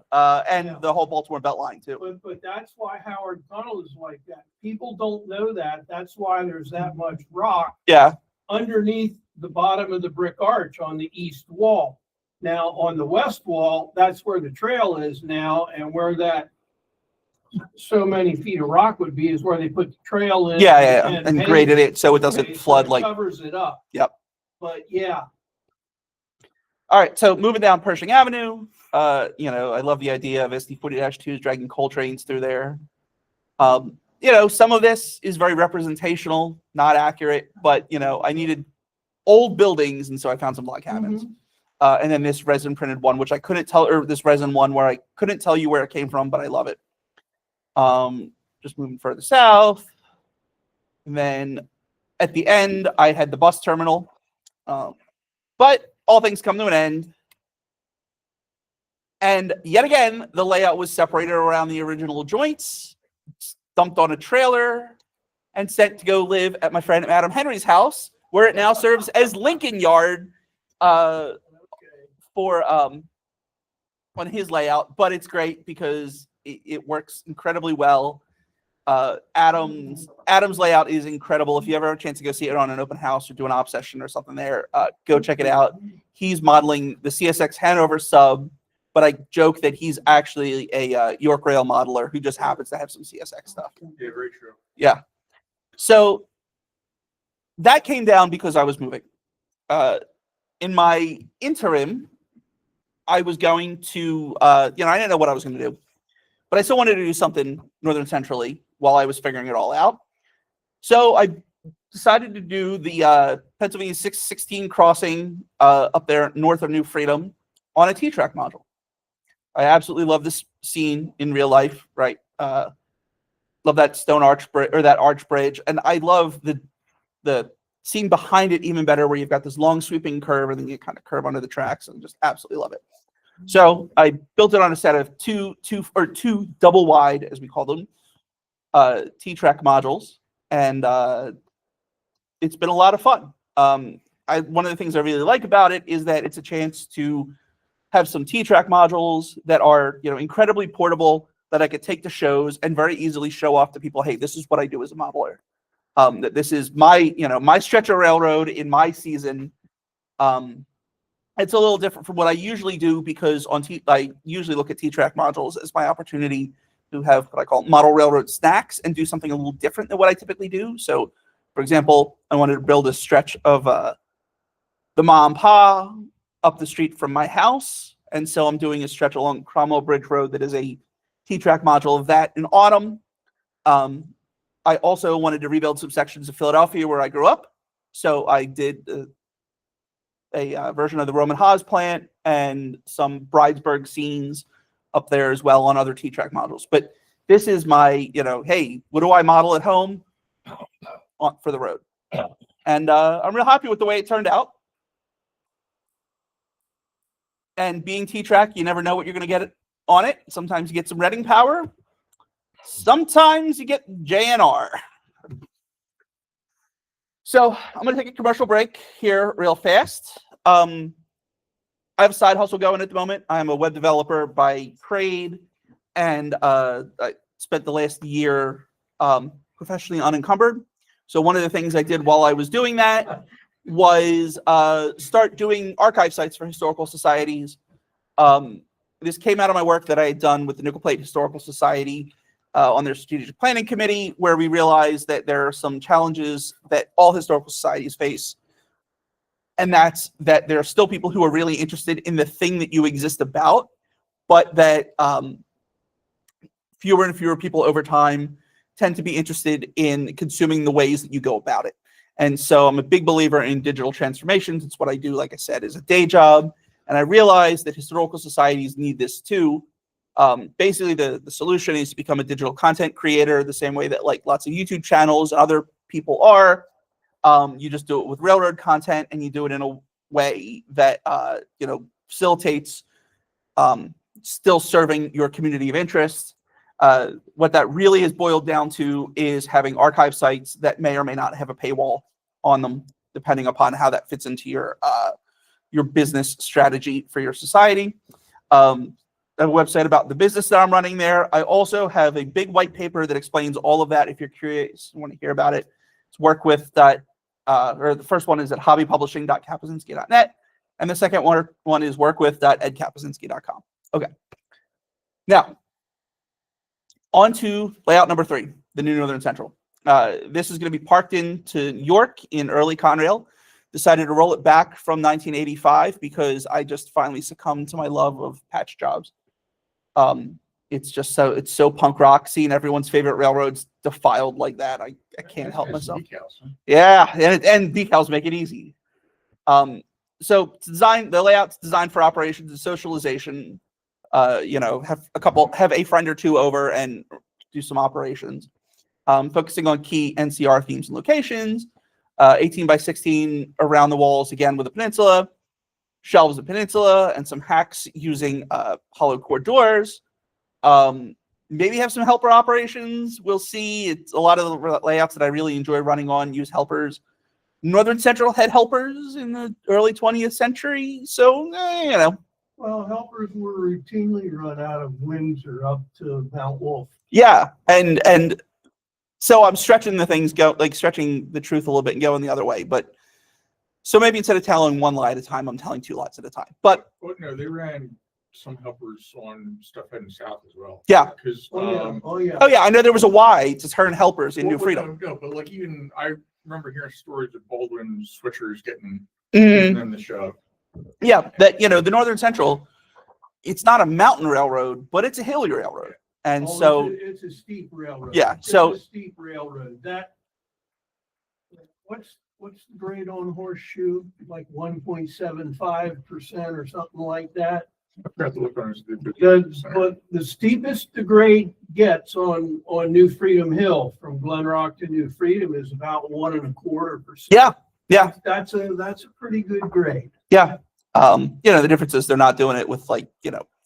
And Yeah. the whole Baltimore Beltline too. But that's why Howard Tunnel is like that. People don't know that. That's why there's that much rock Yeah. underneath the bottom of the brick arch on the east wall. Now, on the west wall, that's where the trail is now, and where that so many feet of rock would be is where they put the trail in. Yeah. And graded it so it doesn't Okay, so flood it like. covers it up. Yep. But yeah, All right. So moving down Pershing Avenue, I love the idea of SD40-2s dragging coal trains through there. Some of this is very representational, not accurate, but I needed old buildings, and so I found some log cabins. And then this resin printed one, which I couldn't tell, or this resin one where I couldn't tell you where it came from, but I love it. Just moving further south. And then at the end, I had the bus terminal. But all things come to an end. And yet again, the layout was separated around the original joints, dumped on a trailer, and sent to go live at my friend Adam Henry's house, where it now serves as Lincoln Yard for on his layout. But it's great because it works incredibly well. Adam's layout is incredible. If you ever have a chance to go see it on an open house or do an op session or something there, go check it out. He's modeling the CSX Hanover sub, but I joke that he's actually a York Rail modeler who just happens to have some CSX stuff. Yeah, very true. Yeah. So that came down because I was moving. In my interim, I was going to, I didn't know what I was going to do, but I still wanted to do something northern centrally while I was figuring it all out. So I decided to do the Pennsylvania 616 crossing up there north of New Freedom on a T-track module. I absolutely love this scene in real life, right? Love that stone arch bridge or that arch bridge, and I love the scene behind it even better, where you've got this long sweeping curve and then you kind of curve under the tracks, and just absolutely love it. So I built it on a set of two double wide, as we call them, T-track modules, and it's been a lot of fun. One of the things I really like about it is that it's a chance to have some T-track modules that are incredibly portable, that I could take to shows and very easily show off to people. Hey, this is what I do as a modeler. That this is my my stretch of railroad in my season. It's a little different from what I usually do, because I usually look at T-track modules as my opportunity to have what I call model railroad snacks and do something a little different than what I typically do. So, for example, I wanted to build a stretch of the Ma and Pa up the street from my house, and so I'm doing a stretch along Cromwell Bridge Road that is a T-track module of that in autumn. I also wanted to rebuild some sections of Philadelphia where I grew up, so I did a version of the Roman Haas plant and some Bridesburg scenes up there as well on other T-track modules. But this is my, hey, what do I model at home for the road? And I'm real happy with the way it turned out. And being T-Track, you never know what you're going to get on it. Sometimes you get some Reading power. Sometimes you get JNR. So I'm going to take a commercial break here real fast. I have a side hustle going at the moment. I'm a web developer by trade, and I spent the last year professionally unencumbered. So one of the things I did while I was doing that was start doing archive sites for historical societies. This came out of my work that I had done with the Nickel Plate Historical Society on their strategic planning committee, where we realized that there are some challenges that all historical societies face. And that's that there are still people who are really interested in the thing that you exist about, but that fewer and fewer people over time tend to be interested in consuming the ways that you go about it. And so I'm a big believer in digital transformations. It's what I do, like I said, as a day job. And I realize that historical societies need this too. Basically, the solution is to become a digital content creator the same way that like lots of YouTube channels and other people are. You just do it with railroad content, and you do it in a way that facilitates still serving your community of interest. What that really is boiled down to is having archive sites that may or may not have a paywall on them, depending upon how that fits into your business strategy for your society. I have a website about the business that I'm running there. I also have a big white paper that explains all of that. If you're curious, you want to hear about it, it's work with or the first one is at hobbypublishing.kapuzinski.net, and the second one is work with.edkapuzinski.com. Okay. Now, on to layout number 3, the new Northern Central. This is going to be parked into York in early Conrail. Decided to roll it back from 1985 because I just finally succumbed to my love of patch jobs. It's so punk rock, seeing everyone's favorite railroads defiled like that. I can't help myself. Decals, huh? Yeah, and decals make it easy. So the layout's designed for operations and socialization. Have a friend or two over and do some operations. Focusing on key NCR themes and locations. 18 by 16 around the walls, again with a peninsula, shelves of peninsula, and some hacks using hollow core doors. Maybe have some helper operations. We'll see. It's a lot of the layouts that I really enjoy running on use helpers. Northern Central had helpers in the early 20th century, so Well, helpers were routinely run out of Windsor up to Mount Wolf. Yeah, and so I'm stretching stretching the truth a little bit and going the other way. But so maybe instead of telling one lie at a time, I'm telling 2 lies at a time. But No, they ran some helpers on stuff heading south as well. Yeah. Because oh yeah, I know there was a Y to turn helpers in New Freedom. No, but like even I remember hearing stories of Baldwin switchers getting them the shove. Yeah, that the Northern Central, it's not a mountain railroad, but it's a hilly railroad. And it's a steep railroad. Yeah, it's so a steep railroad. What's the grade on Horseshoe? Like 1.75% or something like that. I forgot to look on his But the steepest the grade gets on New Freedom Hill from Glen Rock to New Freedom is about 1.25%. Yeah. That's a pretty good grade. Yeah. The difference is they're not doing it with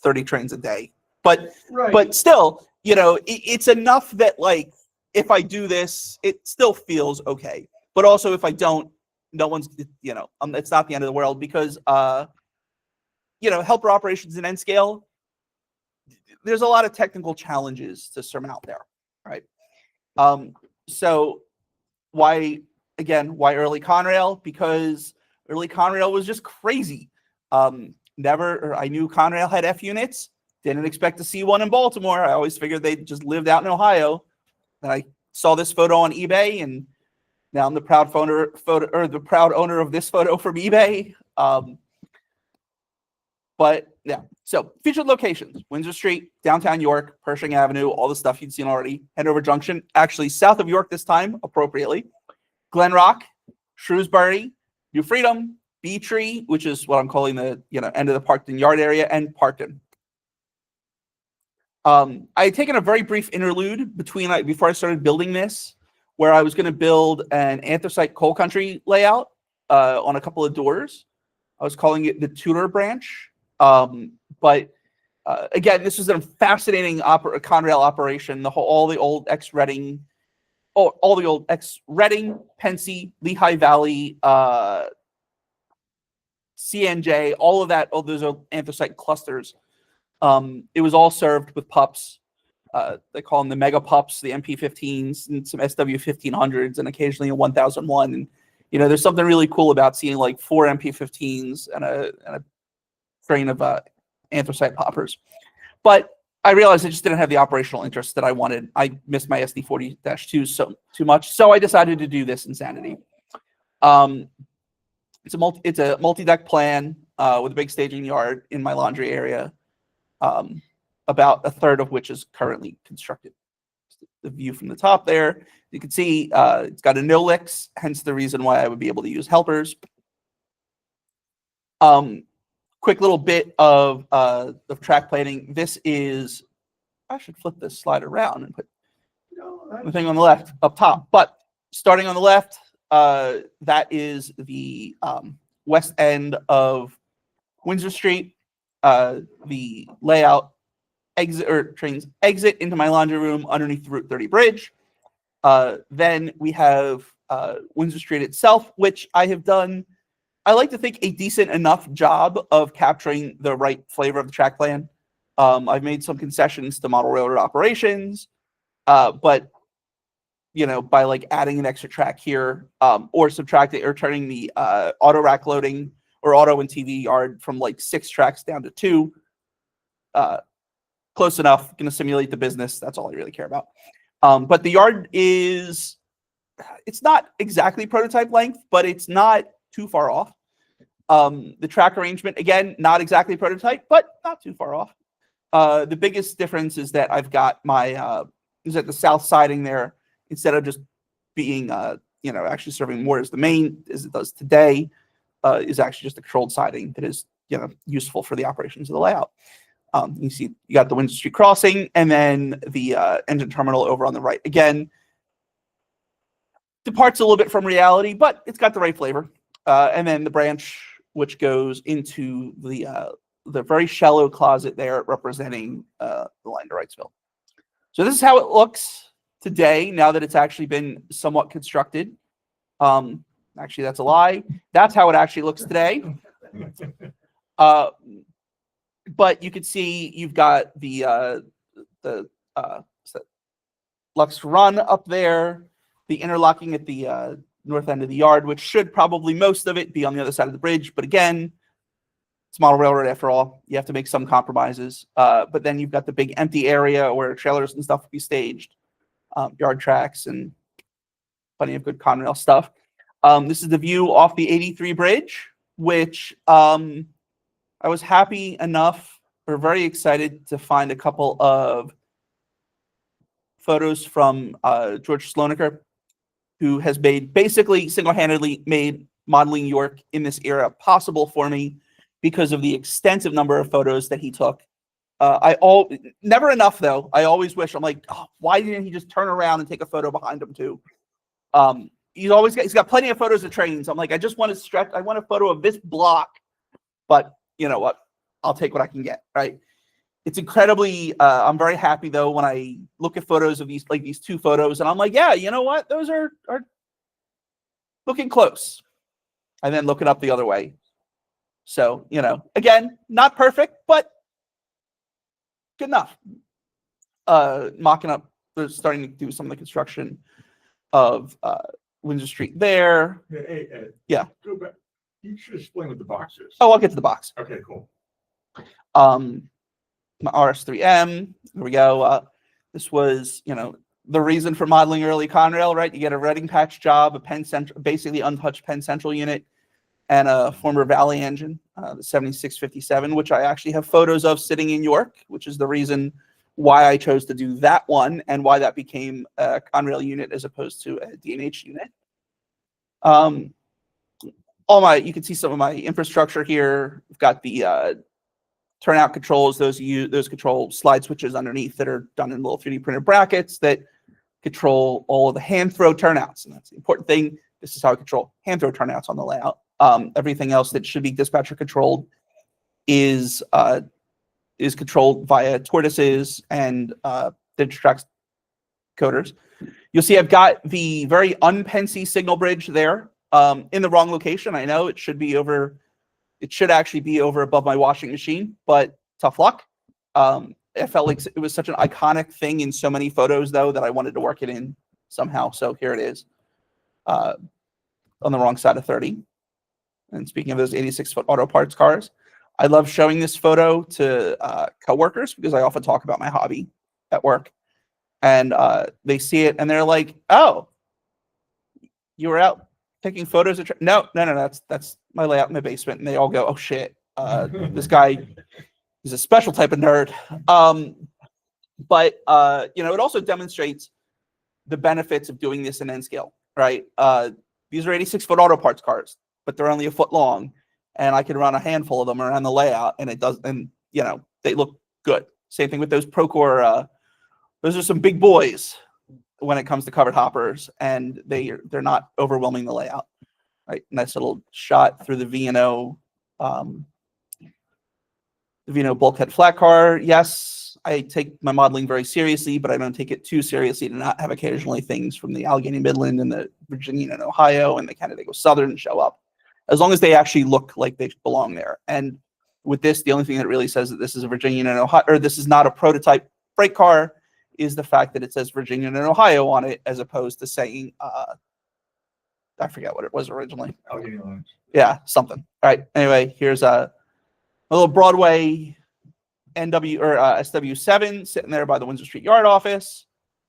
30 trains a day. But Right. But still, it's enough that if I do this, it still feels okay. But also if I don't, no one's it's not the end of the world because helper operations in N scale, there's a lot of technical challenges to surmount there, right? So why early Conrail? Because early Conrail was just crazy. I knew Conrail had F units. Didn't expect to see one in Baltimore. I always figured they just lived out in Ohio. And I saw this photo on eBay, and now I'm the proud owner of this photo from eBay. But yeah, so featured locations: Windsor Street, downtown York, Pershing Avenue, all the stuff you'd seen already. Hanover Junction, actually south of York this time, appropriately. Glen Rock, Shrewsbury, New Freedom, Bee Tree, which is what I'm calling the end of the Parkton Yard area, and Parkton. I had taken a very brief interlude before I started building this, where I was going to build an anthracite coal country layout on a couple of doors. I was calling it the Tudor branch. But again, this was a fascinating Conrail operation. All the old ex-Reading, Pensy, Lehigh Valley, C&J, all of that, all those anthracite clusters. It was all served with pups. They call them the mega pups, the MP15s, and some SW1500s, and occasionally a 1001. And there's something really cool about seeing like 4 MP15s and a train of anthracite poppers. But I realized I just didn't have the operational interest that I wanted. I missed my SD40-2 too much, so I decided to do this insanity. It's a multi-deck plan with a big staging yard in my laundry area, about a third of which is currently constructed. The view from the top there, you can see it's got a no licks, hence the reason why I would be able to use helpers. Quick little bit of track planning. This is, I should flip this slide around and put the thing on the left up top. But starting on the left, that is the west end of Windsor Street. The layout trains exit into my laundry room underneath the Route 30 bridge. Then we have Windsor Street itself, which I have done, I like to think, a decent enough job of capturing the right flavor of the track plan. I've made some concessions to model railroad operations, but by like adding an extra track here, or subtracting or turning the auto rack loading or auto and TV yard from like 6 tracks down to 2. Close enough, going to simulate the business. That's all I really care about. But the yard it's not exactly prototype length, but it's not too far off. The track arrangement, again, not exactly prototype, but not too far off. The biggest difference is that I've got my, is at the south siding there, instead of just being, actually serving more as the main, as it does today, is actually just a controlled siding that is, useful for the operations of the layout. You see, you got the Windsor Street crossing, and then the engine terminal over on the right. Again, departs a little bit from reality, but it's got the right flavor. And then the branch, which goes into the very shallow closet there, representing the line to Wrightsville. So this is how it looks today, now that it's actually been somewhat constructed. Actually, that's a lie. That's how it actually looks today. But you can see you've got the Lux Run up there, the interlocking at the north end of the yard, which should probably most of it be on the other side of the bridge. But again, it's model railroad after all. You have to make some compromises. But then you've got the big empty area where trailers and stuff will be staged, yard tracks, and plenty of good Conrail stuff. This is the view off the 83 bridge, which I was happy enough, or very excited, to find a couple of photos from George Slonaker, who has basically single-handedly made modeling York in this era possible for me because of the extensive number of photos that he took. Never enough though. I always wish, I'm like, oh, why didn't he just turn around and take a photo behind him too? He's got plenty of photos of trains. I'm like, I just want to stretch. I want a photo of this block, but you know what? I'll take what I can get. Right? It's incredibly. I'm very happy though when I look at photos of these 2 photos, and I'm like, yeah, you know what? Those are looking close. And then look it up the other way. So again, not perfect, but good enough. Mocking up. They're starting to do some of the construction of Windsor Street there. Hey, Ed. Yeah. Go back. You should explain what the box is. Oh, I'll get to the box. Okay, cool. My RS3M. Here we go. This was, the reason for modeling early Conrail, right? You get a Reading patch job, a Penn Central, basically untouched Penn Central unit, and a former Valley engine, the 7657, which I actually have photos of sitting in York, which is the reason why I chose to do that one and why that became a Conrail unit as opposed to a T&HS unit. You can see some of my infrastructure here. We've got the Turnout controls, those control slide switches underneath that are done in little 3D printed brackets that control all of the hand throw turnouts. And that's the important thing. This is how I control hand throw turnouts on the layout. Everything else that should be dispatcher controlled is controlled via tortoises and Digitrax coders. You'll see I've got the very unpensy signal bridge there in the wrong location. I know it should be over. It should actually be over above my washing machine, but tough luck. It felt like it was such an iconic thing in so many photos, though, that I wanted to work it in somehow. So here it is on the wrong side of 30. And speaking of those 86-foot auto parts cars, I love showing this photo to coworkers because I often talk about my hobby at work. And they see it and they're like, "Oh, you were out taking photos of..." No, that's my layout in my basement. And they all go, "Oh shit, this guy is a special type of nerd." But it also demonstrates the benefits of doing this in N scale, right? These are 86-foot auto parts cars, but they're only a foot long, and I can run a handful of them around the layout, and it does, and they look good. Same thing with those Procore. Those are some big boys when it comes to covered hoppers, and they're not overwhelming the layout. Right, nice little shot through the V&O, bulkhead flat car. Yes, I take my modeling very seriously, but I don't take it too seriously to not have occasionally things from the Allegheny Midland and the Virginia and Ohio and the Canandaigua Southern show up, as long as they actually look like they belong there. And with this, the only thing that really says that this is a Virginia and Ohio, or this is not a prototype freight car, is the fact that it says Virginia and Ohio on it, as opposed to saying, I forget what it was originally. Yeah, something. All right. Anyway, here's a little Broadway NW or SW7 sitting there by the Windsor Street Yard office.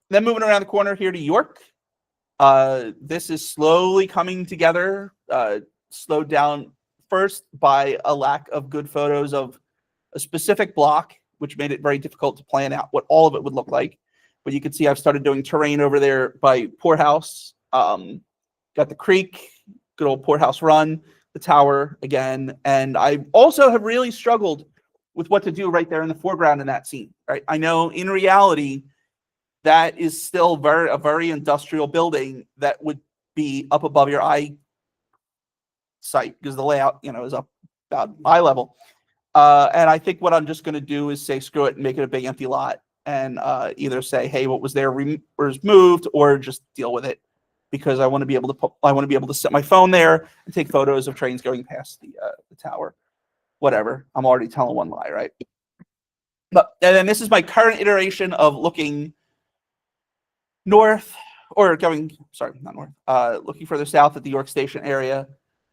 Then moving around the corner here to York. This is slowly coming together, slowed down first by a lack of good photos of a specific block, which made it very difficult to plan out what all of it would look like. But you can see I've started doing terrain over there by Poorhouse. Got the creek, good old Poorhouse Run, the tower again. And I also have really struggled with what to do right there in the foreground in that scene. Right, I know in reality that is still a very industrial building that would be up above your eye sight because the layout, is up about eye level. And I think what I'm just going to do is say screw it and make it a big empty lot, and either say, hey, what was there was moved, or just deal with it, because I want to be able to set my phone there and take photos of trains going past the tower. Whatever. I'm already telling one lie, right? But and then this is my current iteration of looking north, or going, sorry, not north, looking further south at the York Station area.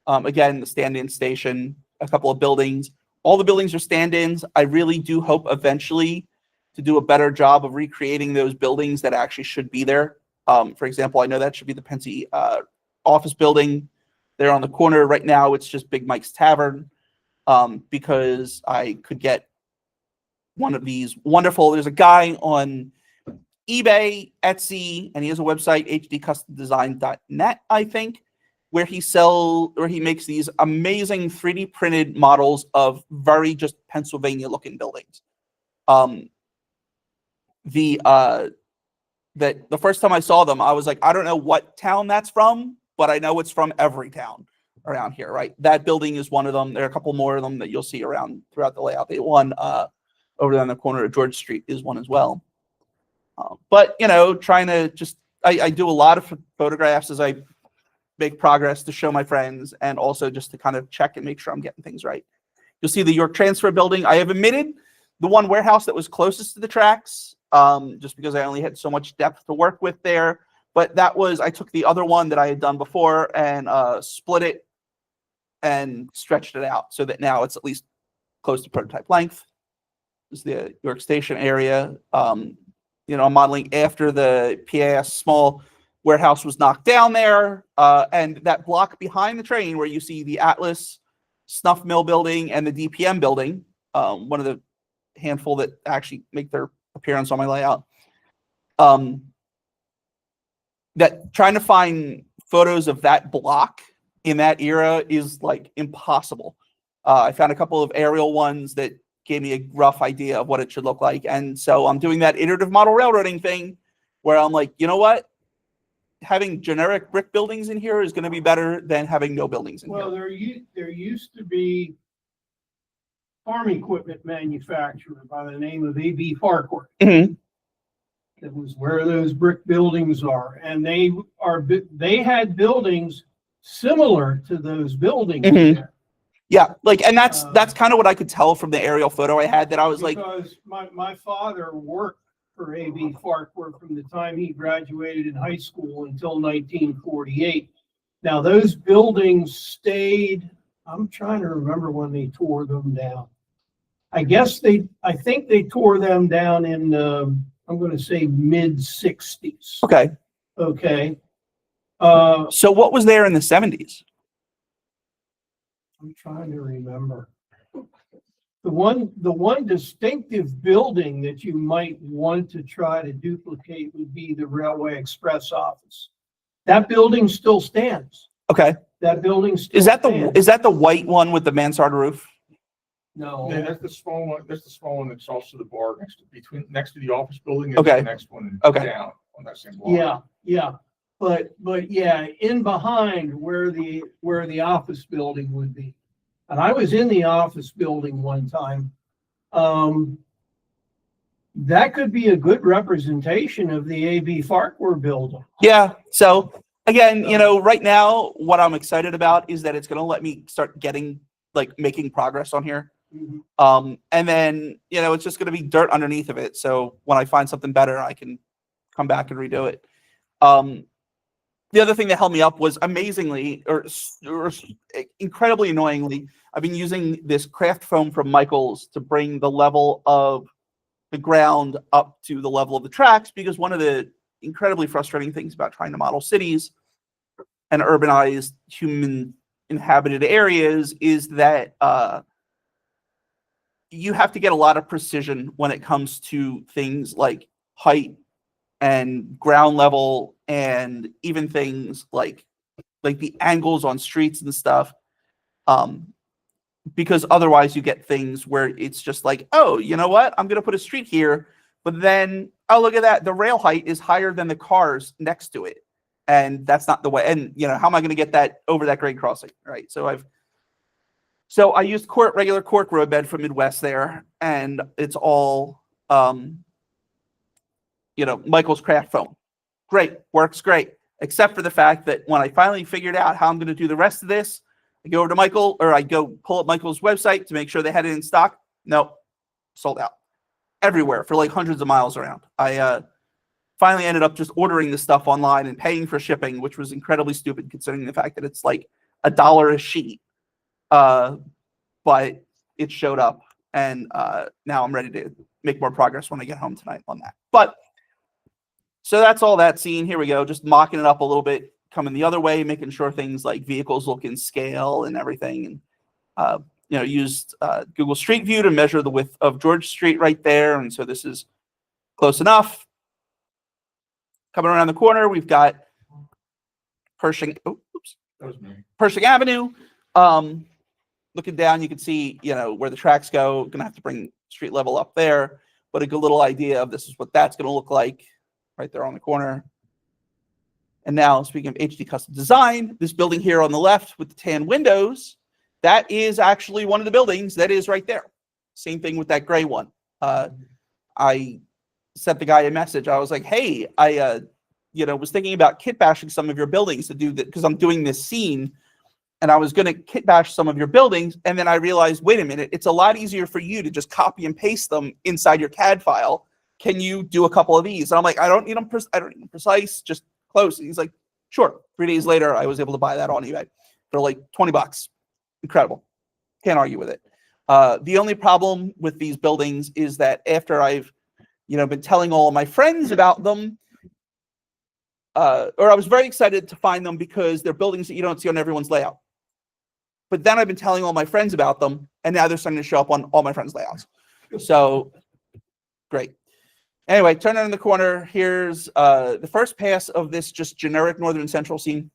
Again, the stand-in station, a couple of buildings. All the buildings are stand-ins. I really do hope eventually to do a better job of recreating those buildings that actually should be there. For example, I know that should be the Pensy office building there on the corner. Right now, it's just Big Mike's Tavern, because I could get one of these wonderful, there's a guy on eBay, Etsy, and he has a website, hdcustomdesign.net, I think, where he makes these amazing 3D printed models of very just Pennsylvania looking buildings. The first time I saw them, I was like, I don't know what town that's from, but I know it's from every town around here, right? That building is one of them. There are a couple more of them that you'll see around throughout the layout. The one over there on the corner of George Street is one as well. But, trying to just, I do a lot of photographs as I make progress to show my friends, and also just to kind of check and make sure I'm getting things right. You'll see the York Transfer Building. I have omitted the one warehouse that was closest to the tracks, just because I only had so much depth to work with there. But I took the other one that I had done before and split it and stretched it out so that now it's at least close to prototype length. This is the York Station area. I'm modeling after the PAS small warehouse was knocked down there, and that block behind the train where you see the Atlas Snuff Mill building and the DPM building, one of the handful that actually make their appearance on my layout. That trying to find photos of that block in that era is like impossible. I found a couple of aerial ones that gave me a rough idea of what it should look like. And so I'm doing that iterative model railroading thing where I'm like, you know what? Having generic brick buildings in here is going to be better than having no buildings in Well, here. there used to be farm equipment manufacturer by the name of AB Farquhar. Mhm. That was where those brick buildings are, and they had buildings similar to those buildings Mhm. there. Yeah, like, and that's Uh, kind of what I could tell from the aerial photo I had, that I was like, Because my father worked for AB Farquhar from the time he graduated in high school until 1948. Now, those buildings stayed, I'm trying to remember when they tore them down. I think they tore them down in, I'm going to say mid-60s. okay, Okay. so what was there in the 70s? I'm trying to remember. The one distinctive building that you might want to try to duplicate would be the Railway Express office. That building still stands. Okay, That building still is that stands. the white one with the mansard roof? No. Yeah, that's the small one. That's the small one that's also the bar next to the office building. That's Okay. the next one Okay. down on that same block. Yeah. But yeah, in behind where the office building would be. And I was in the office building one time. That could be a good representation of the AB Farquhar building. Yeah. So again, right now, what I'm excited about is that it's going to let me start making progress on here. Mhm. And then, it's just going to be dirt underneath of it. So when I find something better, I can come back and redo it. The other thing that held me up was amazingly or incredibly annoyingly, I've been using this craft foam from Michael's to bring the level of the ground up to the level of the tracks, because one of the incredibly frustrating things about trying to model cities and urbanized human inhabited areas is that you have to get a lot of precision when it comes to things like height and ground level, and even things like the angles on streets and stuff. Because otherwise you get things where it's just like, oh, you know what? I'm going to put a street here, but then, oh, look at that. The rail height is higher than the cars next to it. And that's not the way. And, how am I going to get that over that grade crossing? Right. So I used regular cork roadbed from Midwest there, and it's all, Michael's craft foam. Great. Works great. Except for the fact that when I finally figured out how I'm going to do the rest of this, I go over to Michael, or I go pull up Michael's website to make sure they had it in stock. Nope. Sold out everywhere for like hundreds of miles around. I finally ended up just ordering the stuff online and paying for shipping, which was incredibly stupid considering the fact that it's like $1 a sheet. But it showed up, and now I'm ready to make more progress when I get home tonight on that. But so that's all that scene. Here we go. Just mocking it up a little bit, coming the other way, making sure things like vehicles look in scale and everything. And, used Google Street View to measure the width of George Street right there. And so this is close enough. Coming around the corner, we've got Pershing Avenue. Looking down, you can see, where the tracks go. Going to have to bring street level up there, but a good little idea of this is what that's going to look like right there on the corner. And now, speaking of HD custom design, this building here on the left with the tan windows, that is actually one of the buildings that is right there. Same thing with that gray one. I sent the guy a message. I was like, hey, I was thinking about kit bashing some of your buildings to do that, because I'm doing this scene, and I was going to kit bash some of your buildings. And then I realized, wait a minute, it's a lot easier for you to just copy and paste them inside your CAD file. Can you do a couple of these? And I'm like, I don't need them precise, just close. And he's like, sure. 3 days later, I was able to buy that on eBay for like $20. Incredible. Can't argue with it. The only problem with these buildings is that after I've, been telling all of my friends about them, or I was very excited to find them because they're buildings that you don't see on everyone's layout. But then I've been telling all my friends about them, and now they're starting to show up on all my friends' layouts. So great. Anyway, turn in the corner. Here's the first pass of this just generic Northern Central scene.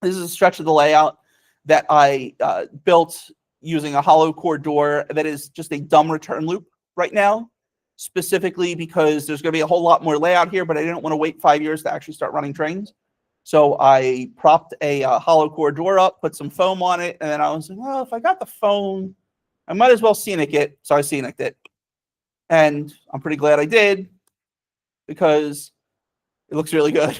This is a stretch of the layout that I built using a hollow core door that is just a dumb return loop right now, specifically because there's going to be a whole lot more layout here, but I didn't want to wait 5 years to actually start running trains. So I propped a hollow core door up, put some foam on it, and then I was like, well, if I got the foam, I might as well scenic it. So I scenicked it. And I'm pretty glad I did because it looks really good.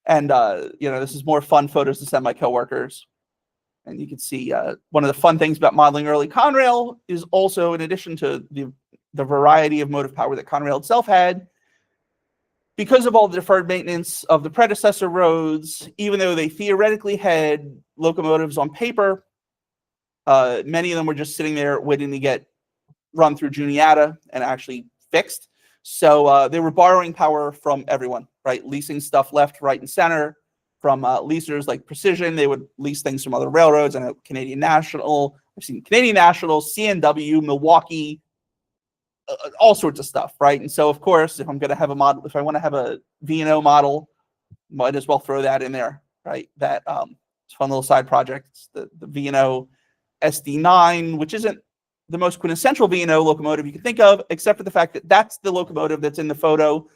And, this is more fun photos to send my coworkers. And you can see one of the fun things about modeling early Conrail is also, in addition to the variety of motive power that Conrail itself had, because of all the deferred maintenance of the predecessor roads, even though they theoretically had locomotives on paper, many of them were just sitting there waiting to get run through Juniata and actually fixed. So they were borrowing power from everyone, right? Leasing stuff left, right, and center from leasers like Precision. They would lease things from other railroads. I know Canadian National. I've seen Canadian National, CNW, Milwaukee, all sorts of stuff, right? And so, of course, if I'm going to have a model, if I want to have a V&O model, might as well throw that in there, right? That it's a fun little side project. It's the V&O SD9, which isn't the most quintessential V&O locomotive you can think of, except for the fact that that's the locomotive that's in the photo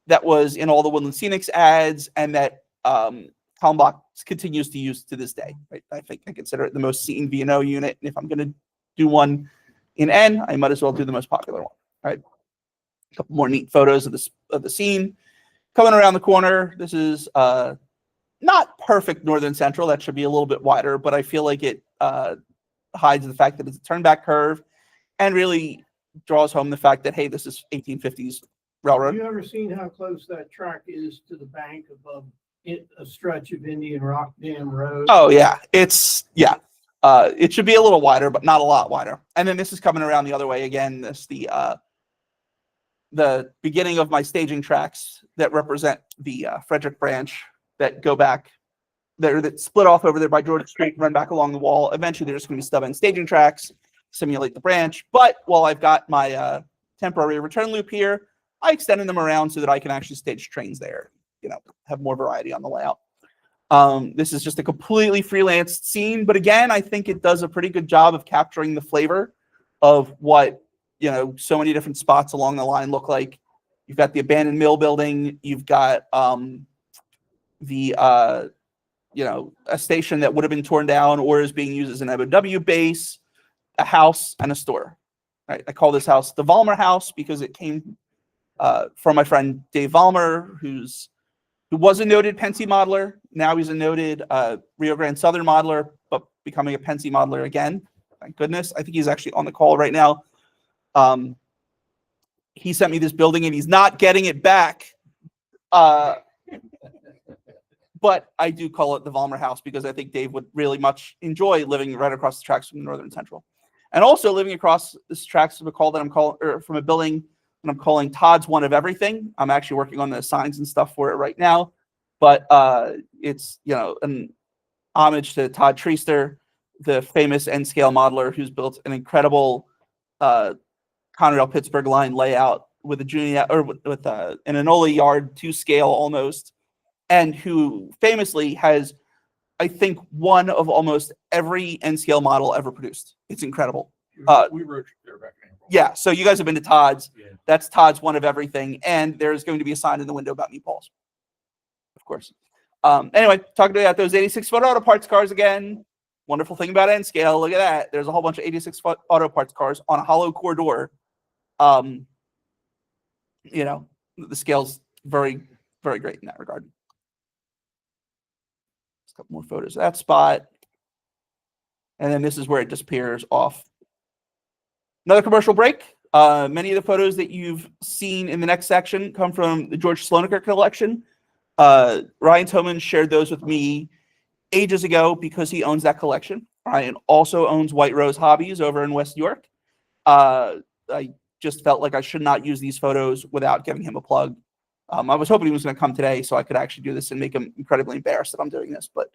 that was in all the Woodland Scenics ads and that Kalmbach continues to use to this day, right? I think I consider it the most seen V&O unit. And if I'm going to do one in N, I might as well do the most popular one, right? A couple more neat photos of the scene. Coming around the corner, this is not perfect Northern Central. That should be a little bit wider, but I feel like it hides the fact that it's a turnback curve and really draws home the fact that, hey, this is 1850s railroad. Have you ever seen how close that track is to the bank above a stretch of Indian Rock Dam Road? Oh, yeah. It should be a little wider, but not a lot wider. And then this is coming around the other way again. This the beginning of my staging tracks that represent the Frederick branch that go back there, that split off over there by Georgia Street, run back along the wall. Eventually, there's going to be stub-end staging tracks, simulate the branch. But while I've got my temporary return loop here, I extended them around so that I can actually stage trains there, have more variety on the layout. This is just a completely freelance scene, but again, I think it does a pretty good job of capturing the flavor of what, so many different spots along the line look like. You've got the abandoned mill building. You've got a station that would have been torn down or is being used as an MOW base, a house, and a store. Right? I call this house the Vollmer House because it came from my friend Dave Vollmer, who was a noted Pensy modeler. Now he's a noted Rio Grande Southern modeler, but becoming a Pensy modeler again. Thank goodness. I think he's actually on the call right now. He sent me this building and he's not getting it back. But I do call it the Vollmer House because I think Dave would really much enjoy living right across the tracks from Northern Central. And also living across this tracks from from a building that I'm calling Todd's One of Everything. I'm actually working on the signs and stuff for it right now. But it's, an homage to Todd Treaster, the famous N-scale modeler who's built an incredible Conrail Pittsburgh line layout with with an Enola yard to scale almost, and who famously has, I think, one of almost every N-scale model ever produced. It's incredible. We rode there back in April. Yeah, so you guys have been to Todd's. Yeah. That's Todd's One of Everything, and there's going to be a sign in the window about meatballs, of course. Anyway, talking about those 86-foot auto parts cars again. Wonderful thing about N-scale, look at that. There's a whole bunch of 86-foot auto parts cars on a hollow core door. The scale's very, very great in that regard. A couple more photos of that spot. And then this is where it disappears off. Another commercial break. Many of the photos that you've seen in the next section come from the George Slonaker collection. Ryan Toman shared those with me ages ago because he owns that collection. Ryan also owns White Rose Hobbies over in West York. I just felt like I should not use these photos without giving him a plug. I was hoping he was going to come today so I could actually do this and make him incredibly embarrassed that I'm doing this. But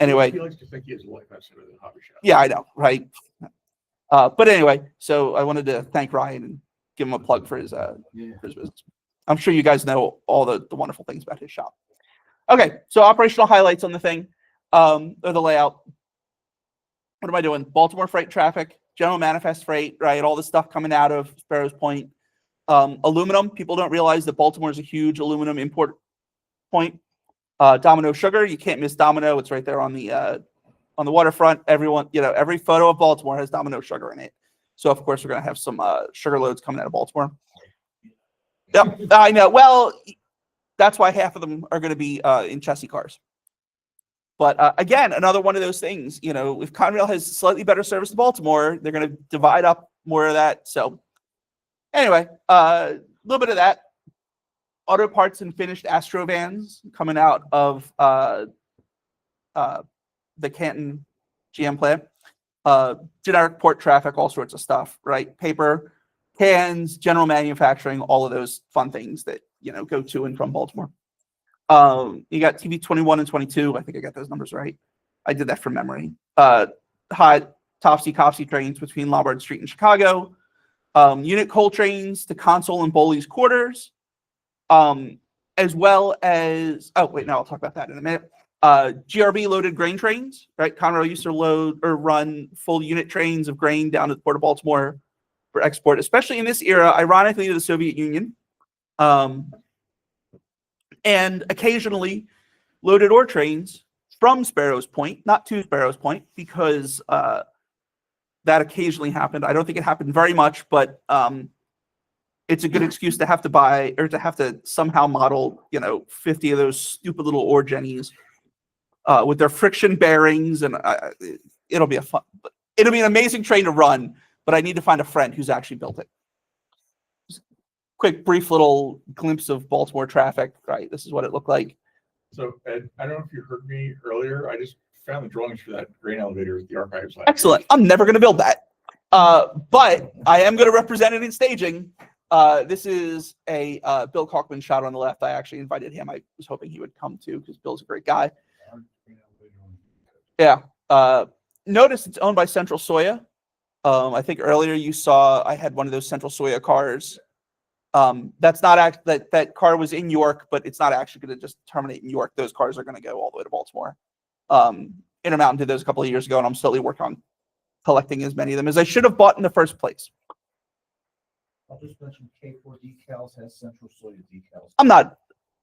anyway. He likes to think he has a life outside of the hobby shop. Yeah, I know, right? But anyway, so I wanted to thank Ryan and give him a plug for his business. I'm sure you guys know all the wonderful things about his shop. Okay, so operational highlights on the thing, or the layout. what am I doing? Baltimore freight traffic, general manifest freight, right? All the stuff coming out of Sparrows Point. Aluminum, people don't realize that Baltimore is a huge aluminum import point. Domino sugar, you can't miss Domino. It's right there on the waterfront. Everyone, every photo of Baltimore has Domino sugar in it. So of course we're gonna have some sugar loads coming out of Baltimore. Yep, I know. Well, that's why half of them are gonna be in chassis cars. But again, another one of those things. If Conrail has slightly better service to Baltimore, they're gonna divide up more of that. So anyway, a little bit of that. Auto parts and finished Astro vans coming out of the Canton GM plant. Generic port traffic, all sorts of stuff, right? Paper, cans, general manufacturing, all of those fun things that go to and from Baltimore. You got TV 21 and 22. I think I got those numbers right. I did that from memory. Hot topsy-copsy trains between Lombard Street and Chicago. Unit coal trains to Consul and Bowley's quarters. As well as, oh wait, no, I'll talk about that in a minute. GRB loaded grain trains, right? Conrail used to load or run full unit trains of grain down to the Port of Baltimore for export, especially in this era, ironically, to the Soviet Union. And occasionally loaded ore trains from Sparrows Point, not to Sparrows Point, because that occasionally happened. I don't think it happened very much, but it's a good excuse to have to buy or to have to somehow model, 50 of those stupid little ore jennies with their friction bearings, and it'll be it'll be an amazing train to run. But I need to find a friend who's actually built it. Just quick, brief little glimpse of Baltimore traffic. Right, this is what it looked like. So Ed, I don't know if you heard me earlier. I just found the drawings for that grain elevator at the archives lab. Excellent. I'm never going to build that, but I am going to represent it in staging. This is a Bill Kalkman shot on the left. I actually invited him. I was hoping he would come too because Bill's a great guy. Yeah. Notice it's owned by Central Soya. I think earlier you saw I had one of those Central Soya cars. That's not that car was in York, but it's not actually going to just terminate in York. Those cars are going to go all the way to Baltimore. Intermountain did those a couple of years ago, and I'm slowly working on collecting as many of them as I should have bought in the first place. I'll just mention K4 decals has Central Soya decals.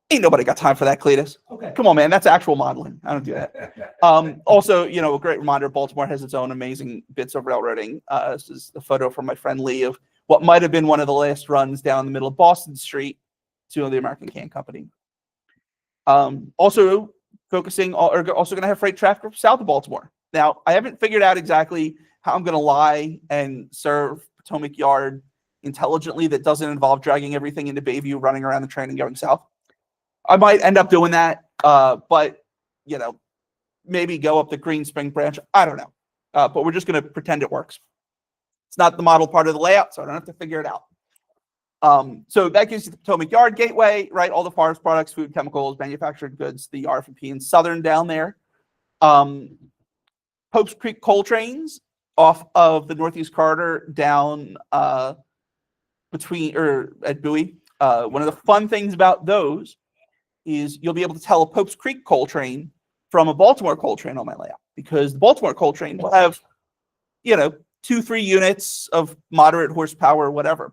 Ain't nobody got time for that, Cletus. Okay. Come on, man. That's actual modeling. I don't do that. Also, a great reminder, Baltimore has its own amazing bits of railroading. This is a photo from my friend Lee of what might have been one of the last runs down the middle of Boston Street to the American Can Company. Also focusing, or also going to have freight traffic south of Baltimore. Now, I haven't figured out exactly how I'm going to lie and serve Potomac Yard intelligently that doesn't involve dragging everything into Bayview, running around the train and going south. I might end up doing that, but maybe go up the Green Spring branch. I don't know, but we're just going to pretend it works. It's not the model part of the layout, so I don't have to figure it out. So that gives you the Potomac Yard gateway, right? All the forest products, food, chemicals, manufactured goods, the RFP and Southern down there. Pope's Creek coal trains off of the Northeast Corridor down at Bowie. One of the fun things about those is you'll be able to tell a Pope's Creek coal train from a Baltimore coal train on my layout, because the Baltimore coal train will have, 2-3 units of moderate horsepower, whatever.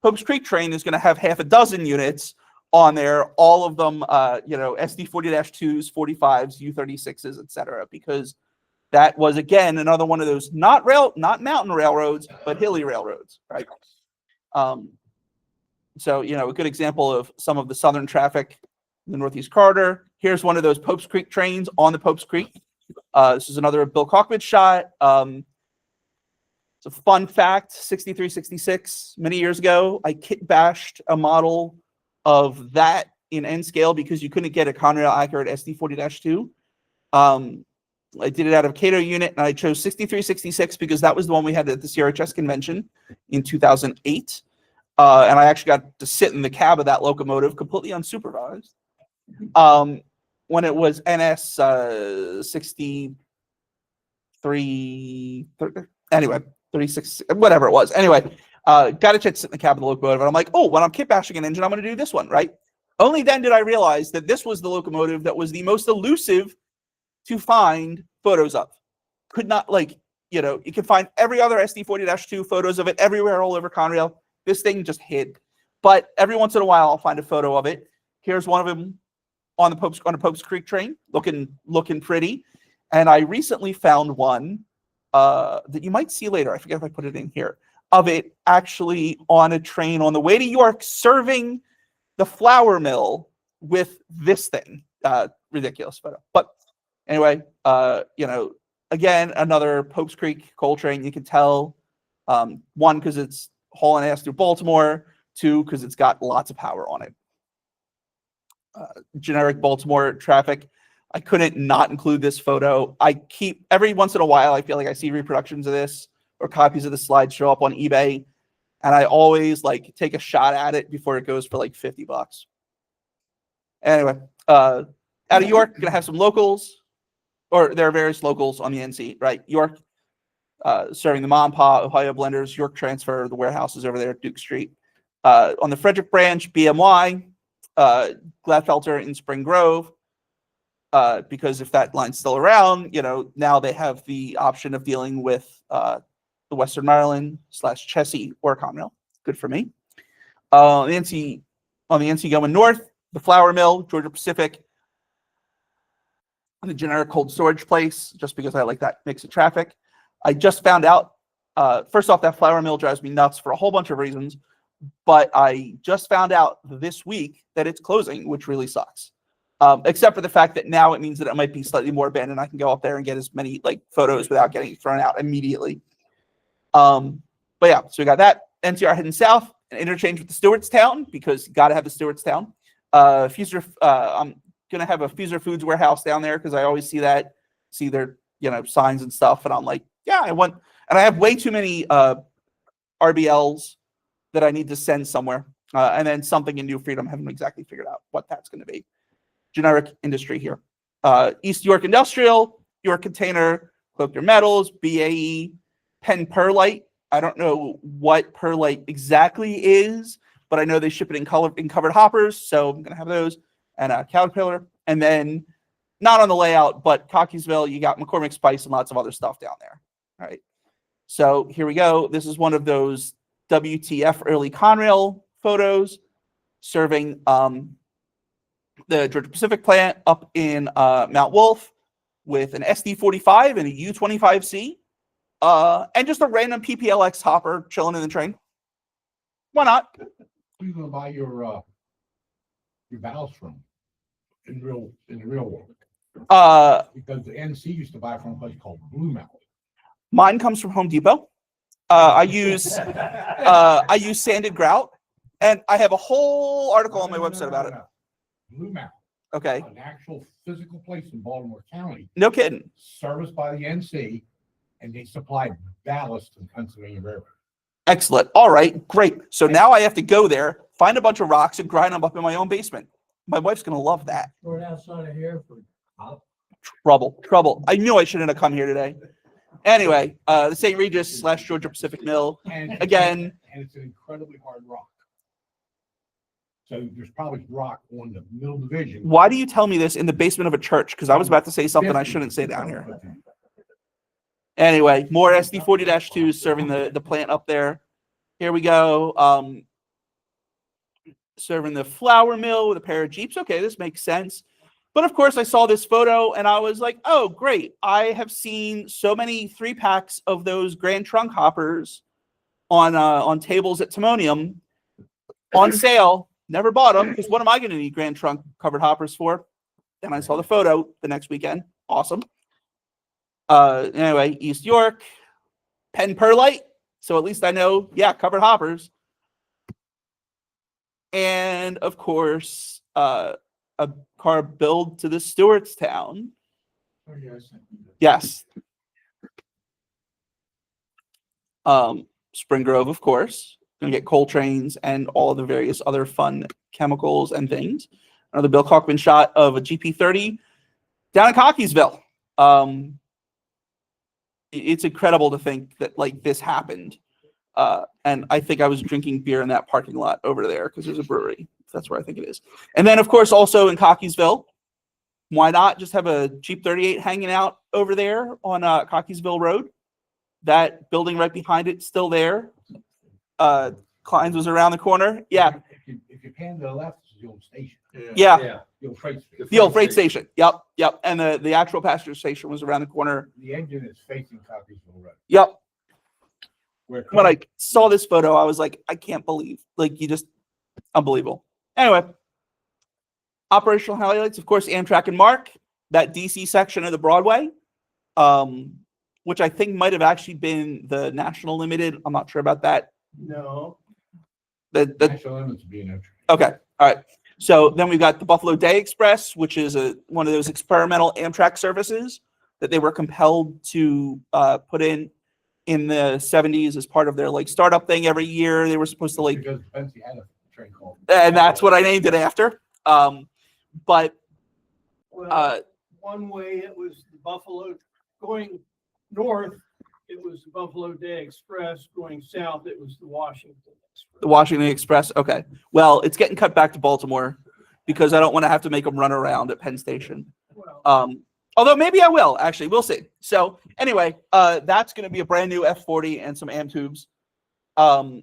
Pope's Creek train is going to have half a dozen units on there, all of them, SD 40-2s, 45s, U36s, etc., because that was, again, another one of those not mountain railroads, but hilly railroads, right? So, a good example of some of the Southern traffic in the Northeast Corridor. Here's one of those Pope's Creek trains on the Pope's Creek. This is another Bill Kalkman shot. It's a fun fact, 63, 66, many years ago, I kit bashed a model of that in N scale because you couldn't get a Conrail accurate SD 40-2. I did it out of Cato unit, and I chose 63, 66 because that was the one we had at the T&HS convention in 2008. And I actually got to sit in the cab of that locomotive completely unsupervised. When it was NS 63, anyway, 36, whatever it was. Anyway, got a chance to sit in the cab of the locomotive, and I'm like, oh, when I'm kit bashing an engine, I'm going to do this one, right? Only then did I realize that this was the locomotive that was the most elusive to find photos of. Could not, You know, you can find every other SD40-2 photos of it everywhere all over Conrail. This thing just hid. But every once in a while, I'll find a photo of it. Here's one of them on a Pope's Creek train, looking pretty. And I recently found one that you might see later. I forget if I put it in here, of it actually on a train on the way to York, serving the flour mill with this thing. Ridiculous photo. But anyway, you know, again, another Pope's Creek coal train. You can tell, one, because it's hauling ass through Baltimore. Two, because it's got lots of power on it. Generic Baltimore traffic. I couldn't not include this photo. I keep, every once in a while, I feel like I see reproductions of this or copies of the slide show up on eBay. And I always like take a shot at it before it goes for like $50. Anyway, out of York, gonna have some locals, or there are various locals on the NC, right? York, serving the Mom Pa, Ohio Blenders, York Transfer, the warehouses over there at Duke Street. On the Frederick branch, BMY, Gladfelter in Spring Grove, because if that line's still around, you know, now they have the option of dealing with the Western Maryland / Chessie or Conrail. Good for me. On the NC going north, the flour mill, Georgia Pacific, the generic cold storage place, just because I like that mix of traffic. I just found out, first off, that flour mill drives me nuts for a whole bunch of reasons, but I just found out this week that it's closing, which really sucks. Except for the fact that now it means that it might be slightly more abandoned. I can go up there and get as many like photos without getting thrown out immediately. But yeah, so we got that. NCR heading south, an interchange with the Stewartstown, because you got to have the Stewartstown. I'm gonna have a Fuser Foods warehouse down there because I always see their signs and stuff, and I'm like, yeah, I want. And I have way too many RBLs that I need to send somewhere, and then something in New Freedom. I haven't exactly figured out what that's going to be. Generic industry here. East York Industrial, York Container, Cloakter Metals, BAE, Penn Perlite. I don't know what perlite exactly is, but I know they ship it in covered hoppers, so I'm gonna have those. And Caterpillar, and then not on the layout, but Cockeysville, you got McCormick Spice and lots of other stuff down there. All right. So here we go. This is one of those WTF early Conrail photos serving the Georgia Pacific plant up in Mount Wolf with an SD45 and a U25C, and just a random PPLX hopper chilling in the train. Why not? Who are you gonna buy your valves from in the real world? Because the NC used to buy from a place called Blue Mountain. Mine comes from Home Depot. I use sanded grout, and I have a whole article on my website about it. Blue Mountain, Okay, an actual physical place in Baltimore County, no kidding. serviced by the NC, and they supply ballast to the Pennsylvania Railroad. Excellent. All right, great. So now I have to go there, find a bunch of rocks, and grind them up in my own basement. My wife's gonna love that. Right outside of here for. Trouble. I knew I shouldn't have come here today. Anyway, the St. Regis / Georgia Pacific Mill. And Again. and it's an incredibly hard rock. So there's probably rock on the middle division. Why do you tell me this in the basement of a church? Because I was about to say something I shouldn't say down here. Anyway, more SD40-2s serving the plant up there. Here we go. Serving the flour mill with a pair of Jeeps. Okay, this makes sense. But of course, I saw this photo and I was like, oh, great. I have seen so many 3-packs of those Grand Trunk hoppers on tables at Timonium on sale. Never bought them because what am I going to need Grand Trunk covered hoppers for? Then I saw the photo the next weekend. Awesome. Anyway, East York, Penn Perlite. So at least I know, yeah, covered hoppers. And of course, a car billed to the Stewartstown. Oh, yes. Yes. Spring Grove, of course. Gonna get coal trains and all of the various other fun chemicals and things. Another Bill Kalkman shot of a GP30 down in Cockeysville. It's incredible to think that like this happened. And I think I was drinking beer in that parking lot over there because there's a brewery. That's where I think it is. And then, of course, also in Cockeysville, why not just have a Jeep 38 hanging out over there on Cockeysville Road? That building right behind it still there. Klein's was around the corner. Yeah, If you pan to the left, it's the old station, yeah, the old freight station. the old freight station. Yep. And the actual passenger station was around the corner. The engine is facing Cockeysville Road. Yep. Where When I saw this photo, I was like, I can't believe, like, you just unbelievable. Anyway, operational highlights, of course, Amtrak and Mark, that DC section of the Broadway, which I think might have actually been the National Limited. I'm not sure about that. No, The National Limits being there. Okay. All right. So then we've got the Buffalo Day Express, which is one of those experimental Amtrak services that they were compelled to put in the 70s as part of their like startup thing every year. They were supposed to like, Because Benzie had a train called. and that's what I named it after. But well, one way it was the Buffalo, going north, it was the Buffalo Day Express, going south, it was the Washington Express. the Washington Express. Okay. Well, it's getting cut back to Baltimore because I don't want to have to make them run around at Penn Station. Well, Although maybe I will, actually. We'll see. So anyway, that's going to be a brand new F40 and some AM tubes. Going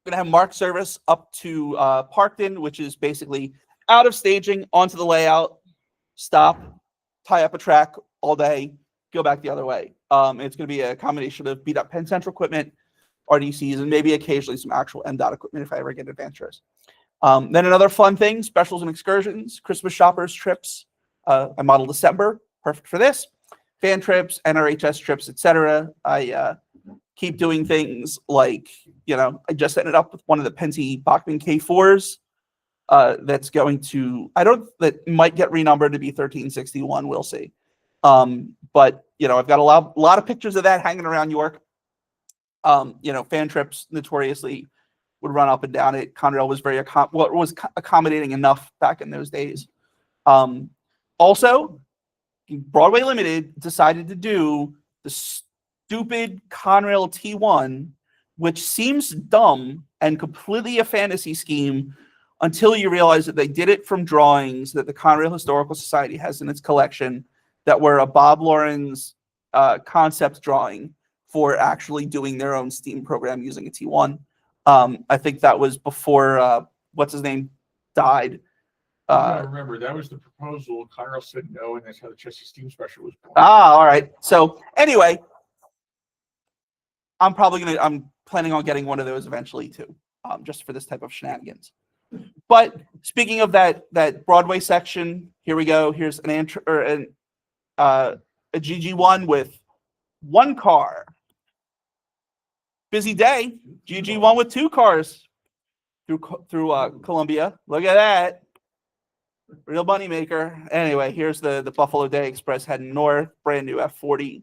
to have Mark service up to Parkton, which is basically out of staging, onto the layout, stop, tie up a track all day, go back the other way. It's going to be a combination of beat up Penn Central equipment, RDCs, and maybe occasionally some actual MDOT equipment if I ever get advanced choice. Then another fun thing, specials and excursions, Christmas shoppers trips. I modeled December, perfect for this. Fan trips, NRHS trips, etc. I keep doing things like, I just ended up with one of the Penty Bachmann K4s that's going to, that might get renumbered to be 1361. We'll see. But, I've got a lot of pictures of that hanging around York. Fan trips notoriously would run up and down it. Conrail was very accommodating enough back in those days. Also, Broadway Limited decided to do the stupid Conrail T1, which seems dumb and completely a fantasy scheme until you realize that they did it from drawings that the Conrail Historical Society has in its collection that were a Bob Lawrence concept drawing for actually doing their own steam program using a T1. I think that was before, what's his name, died. I remember that was the proposal. Conrail said no, and that's how the Chelsea Steam Special was born. All right. So anyway, I'm planning on getting one of those eventually too, just for this type of shenanigans. But speaking of that Broadway section, here we go. Here's a GG1 with one car. Busy day. GG1 with two cars through Columbia. Look at that. Real money maker. Anyway, here's the Buffalo Day Express heading north, brand new F40.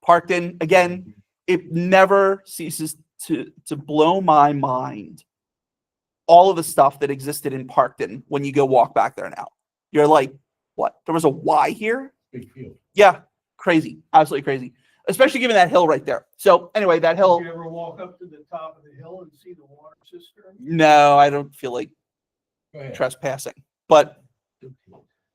Parkton, again, it never ceases to blow my mind. All of the stuff that existed in Parkton when you go walk back there now. You're like, what? There was a Y here? Big field. Yeah, crazy. Absolutely crazy. Especially given that hill right there. So anyway, that hill. did you ever walk up to the top of the hill and see the water cistern? No, I don't feel like Go ahead. trespassing. But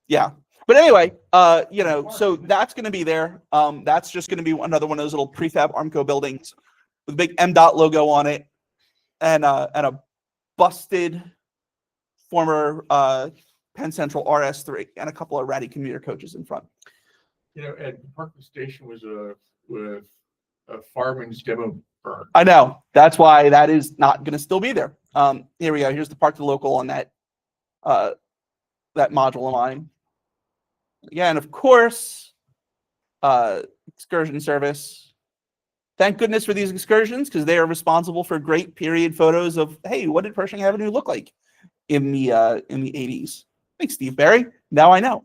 yeah. But anyway, so that's going to be there. That's just going to be another one of those little prefab Armco buildings with a big MDOT logo on it and a busted former Penn Central RS3 and a couple of ratty commuter coaches in front. At Parkland Station was a fireman's demo burn. I know. That's why that is not going to still be there. Here we go. Here's the Park the Local on that module line. Yeah, and of course, excursion service. Thank goodness for these excursions because they are responsible for great period photos of, hey, what did Pershing Avenue look like in the 80s? Thanks, Steve Barry. Now I know.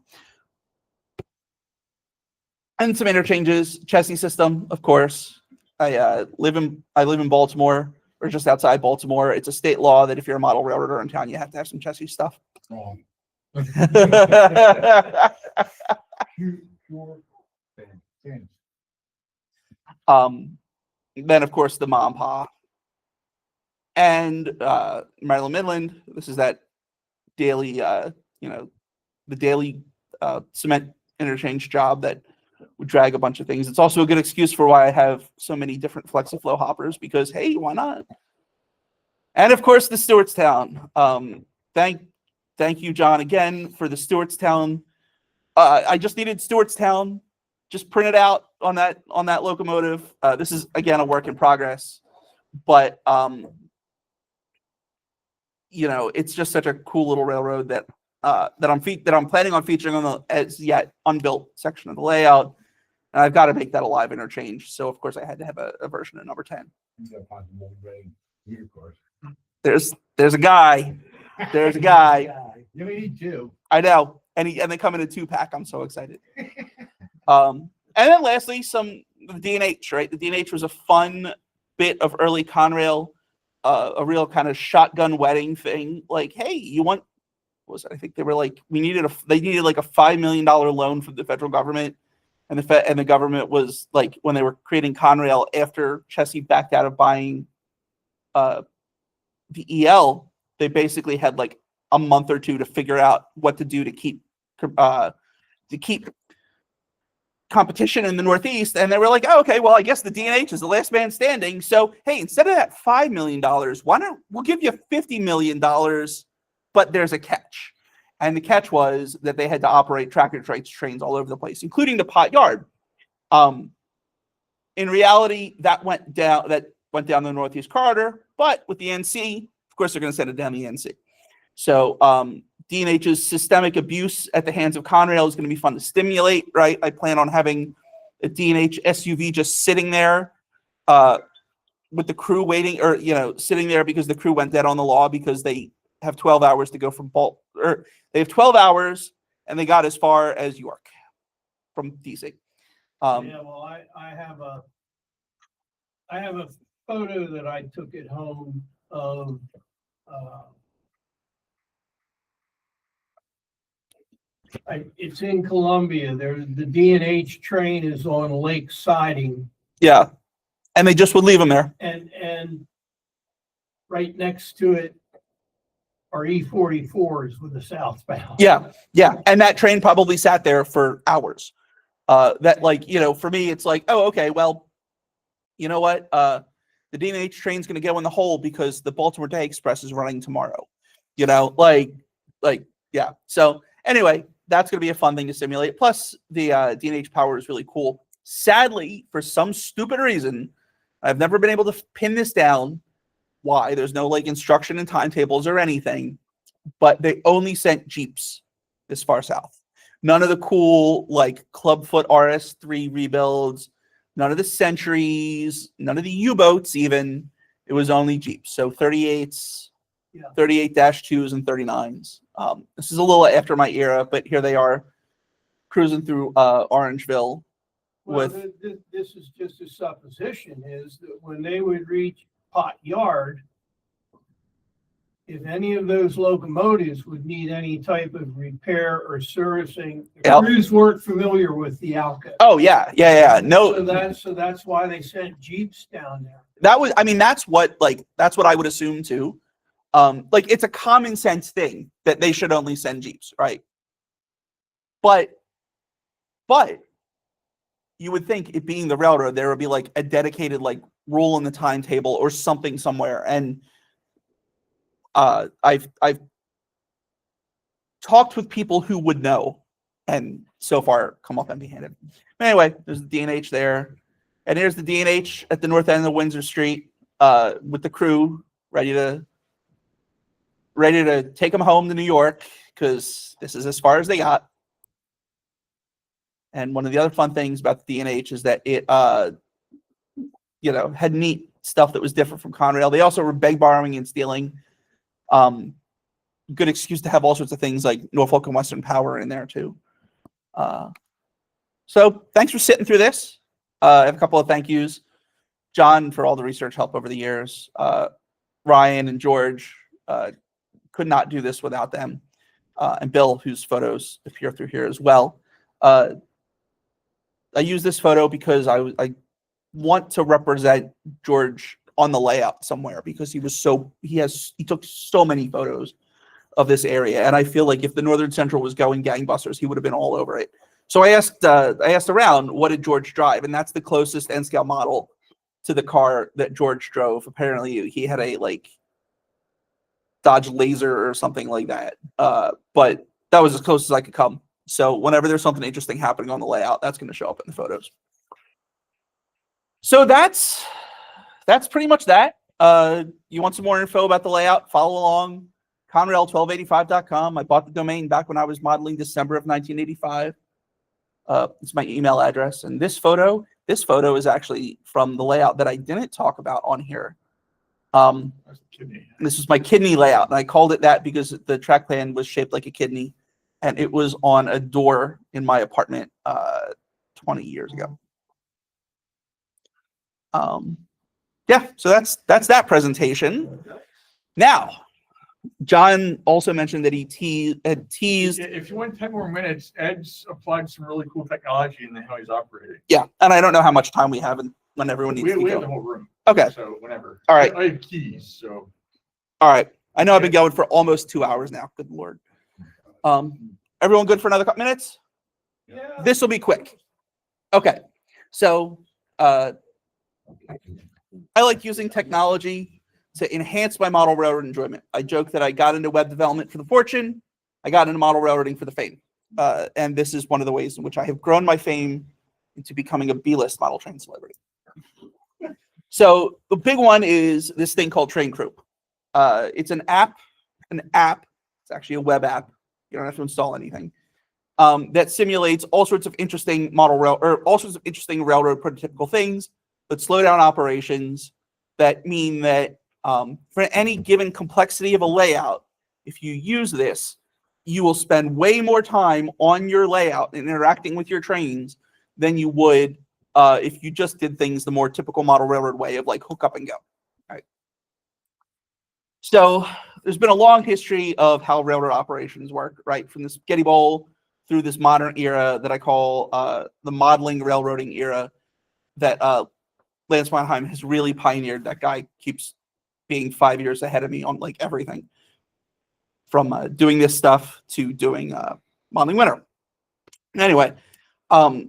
And some interchanges, chassis system, of course. I live in Baltimore, or just outside Baltimore. It's a state law that if you're a model railroader in town, you have to have some chassis stuff. Wrong. Then of course the mom pa and Maryland Midland. This is that daily, the daily cement interchange job that would drag a bunch of things. It's also a good excuse for why I have so many different FlexiFlow hoppers, because hey, why not? And of course, the Stewartstown. Thank you, John, again for the Stewartstown. I just needed Stewartstown just printed out on that locomotive. This is again a work in progress, but you know, it's just such a cool little railroad that I'm planning on featuring on the as yet unbuilt section of the layout. And I've got to make that a live interchange. So of course I had to have a version of number 10. You gotta find some old gray reader cars. There's a guy. There's a guy. You only need two. I know. And they come in a 2-pack. I'm so excited. And then lastly, the D&H, right? The D&H was a fun bit of early Conrail, a real kind of shotgun wedding thing. Like, hey, you want, what was it? I think they were like, they needed like a $5 million loan from the federal government. And the government was like, when they were creating Conrail after Chessie backed out of buying the EL, they basically had like a month or two to figure out what to do to keep competition in the Northeast. And they were like, oh, okay, well, I guess the D&H is the last man standing. So, hey, instead of that $5 million, why don't we'll give you $50 million, but there's a catch. And the catch was that they had to operate tracker trains all over the place, including the Pot Yard. In reality, that went down the Northeast Corridor, but with the NC, of course, they're going to send it down the NC. So D&H's systemic abuse at the hands of Conrail is going to be fun to stimulate, right? I plan on having a D&H SUV just sitting there with the crew waiting, or, you know, sitting there because the crew went dead on the law because they have 12 hours to go from they have 12 hours and they got as far as York from DC. Yeah, well, I have a photo that I took at home of it's in Columbia. The D&H train is on lake siding, Yeah. And they just would leave them there. and right next to it are E44s with the southbound. Yeah. Yeah. And that train probably sat there for hours. That, like, you know, for me, it's like, oh, okay, well, you know what? The D&H train's going to go in the hole because the Baltimore Day Express is running tomorrow. You know, like, yeah. So anyway, that's going to be a fun thing to simulate. Plus, the D&H power is really cool. Sadly, for some stupid reason, I've never been able to pin this down. Why? There's no like instruction and timetables or anything, but they only sent Jeeps this far south. None of the cool like Clubfoot RS3 rebuilds, none of the Centuries, none of the U-boats even. It was only Jeeps. So 38s, Yeah. 38-2s, and 39s. This is a little after my era, but here they are cruising through Orangeville. Well, this is just a supposition, is that when they would reach Pot Yard, if any of those locomotives would need any type of repair or servicing, the Yep. crews weren't familiar with the Alco. Oh yeah. No, So that's why they sent Jeeps down there. that's what I would assume too. Like, it's a common sense thing that they should only send Jeeps, right? But you would think, it being the railroad, there would be like a dedicated like rule in the timetable or something somewhere. And I've talked with people who would know, and so far come up empty-handed. Anyway, there's the D&H there, and here's the D&H at the north end of Windsor Street with the crew ready to take them home to New York, because this is as far as they got. And one of the other fun things about the D&H is that it, had neat stuff that was different from Conrail. They also were borrowing and stealing. Good excuse to have all sorts of things like Norfolk and Western Power in there too. So thanks for sitting through this. I have a couple of thank yous. John, for all the research help over the years. Ryan and George, could not do this without them. And Bill, whose photos appear through here as well. I use this photo because I want to represent George on the layout somewhere, because he took so many photos of this area. And I feel like if the Northern Central was going gangbusters, he would have been all over it. So I asked around, what did George drive? And that's the closest N scale model to the car that George drove. Apparently he had a like Dodge Laser or something like that. But that was as close as I could come. So whenever there's something interesting happening on the layout, that's going to show up in the photos. So that's pretty much that. You want some more info about the layout? Follow along. Conrail1285.com. I bought the domain back when I was modeling December of 1985. It's my email address. And this photo is actually from the layout that I didn't talk about on here. This was my kidney layout, and I called it that because the track plan was shaped like a kidney, and it was on a door in my apartment 20 years ago. Yeah, so that's that presentation. Now, John also mentioned that he had teased. If you want 10 more minutes, Ed's applied some really cool technology in how he's operating. Yeah, and I don't know how much time we have when everyone needs to We go. have the whole room. Okay. So whenever. All right. I have keys, so. All right. I know I've been going for almost 2 hours now. Good Lord. Everyone good for another couple minutes? Yeah. This will be quick. Okay. So I like using technology to enhance my model railroad enjoyment. I joke that I got into web development for the fortune. I got into model railroading for the fame. And this is one of the ways in which I have grown my fame into becoming a B-list model train celebrity. So the big one is this thing called Train Crew. It's an app. It's actually a web app. You don't have to install anything. That simulates all sorts of interesting railroad prototypical things that slow down operations. That mean that for any given complexity of a layout, if you use this, you will spend way more time on your layout and interacting with your trains than you would if you just did things the more typical model railroad way of like hook up and go. All right. So there's been a long history of how railroad operations work, right? From the spaghetti bowl through this modern era that I call the modeling railroading era that Lance Mannheim has really pioneered. That guy keeps being 5 years ahead of me on like everything from doing this stuff to doing modeling winter. Anyway,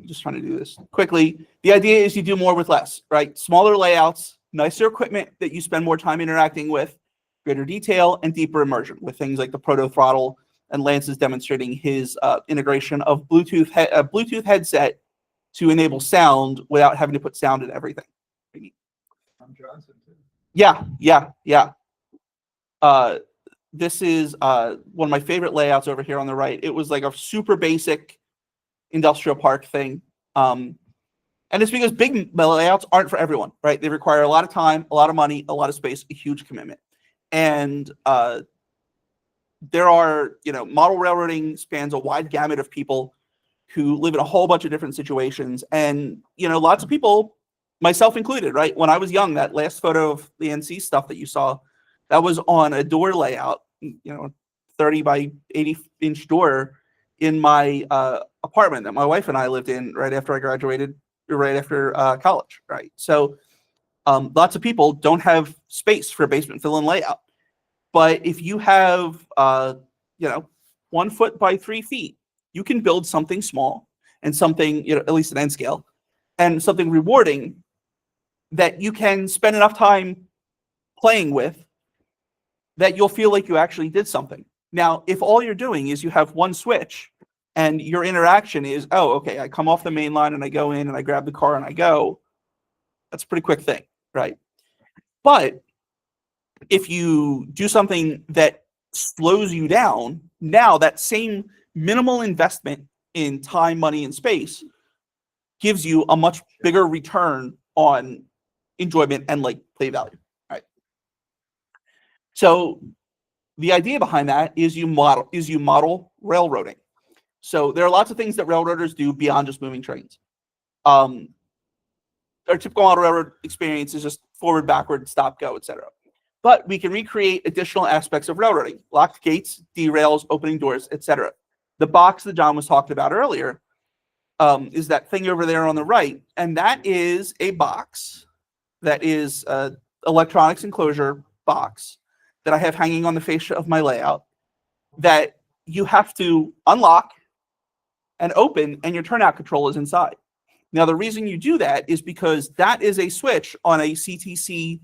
just trying to do this quickly. The idea is you do more with less, right? Smaller layouts, nicer equipment that you spend more time interacting with, greater detail, and deeper immersion with things like the proto throttle. And Lance is demonstrating his integration of Bluetooth headset to enable sound without having to put sound in everything. Yeah. This is one of my favorite layouts over here on the right. It was like a super basic industrial park thing. And it's because big layouts aren't for everyone, right? They require a lot of time, a lot of money, a lot of space, a huge commitment. And there are, model railroading spans a wide gamut of people who live in a whole bunch of different situations. And, lots of people, myself included, right? When I was young, that last photo of the NC stuff that you saw, that was on a door layout, 30 by 80 inch door in my apartment that my wife and I lived in right after I graduated, right after college, right? So lots of people don't have space for a basement fill-in layout. But if you have, 1 foot by 3 feet, you can build something small and something, at least an N scale, and something rewarding that you can spend enough time playing with that you'll feel like you actually did something. Now, if all you're doing is you have one switch and your interaction is, oh, okay, I come off the main line and I go in and I grab the car and I go, that's a pretty quick thing, right? But if you do something that slows you down, now that same minimal investment in time, money, and space gives you a much bigger return on enjoyment and like play value, right? So the idea behind that is you model railroading. So there are lots of things that railroaders do beyond just moving trains. Our typical model railroad experience is just forward, backward, stop, go, etc. But we can recreate additional aspects of railroading: locked gates, derails, opening doors, etc. The box that John was talking about earlier is that thing over there on the right, and that is a box that is an electronics enclosure box that I have hanging on the fascia of my layout that you have to unlock and open, and your turnout control is inside. Now, the reason you do that is because that is a switch on a CTC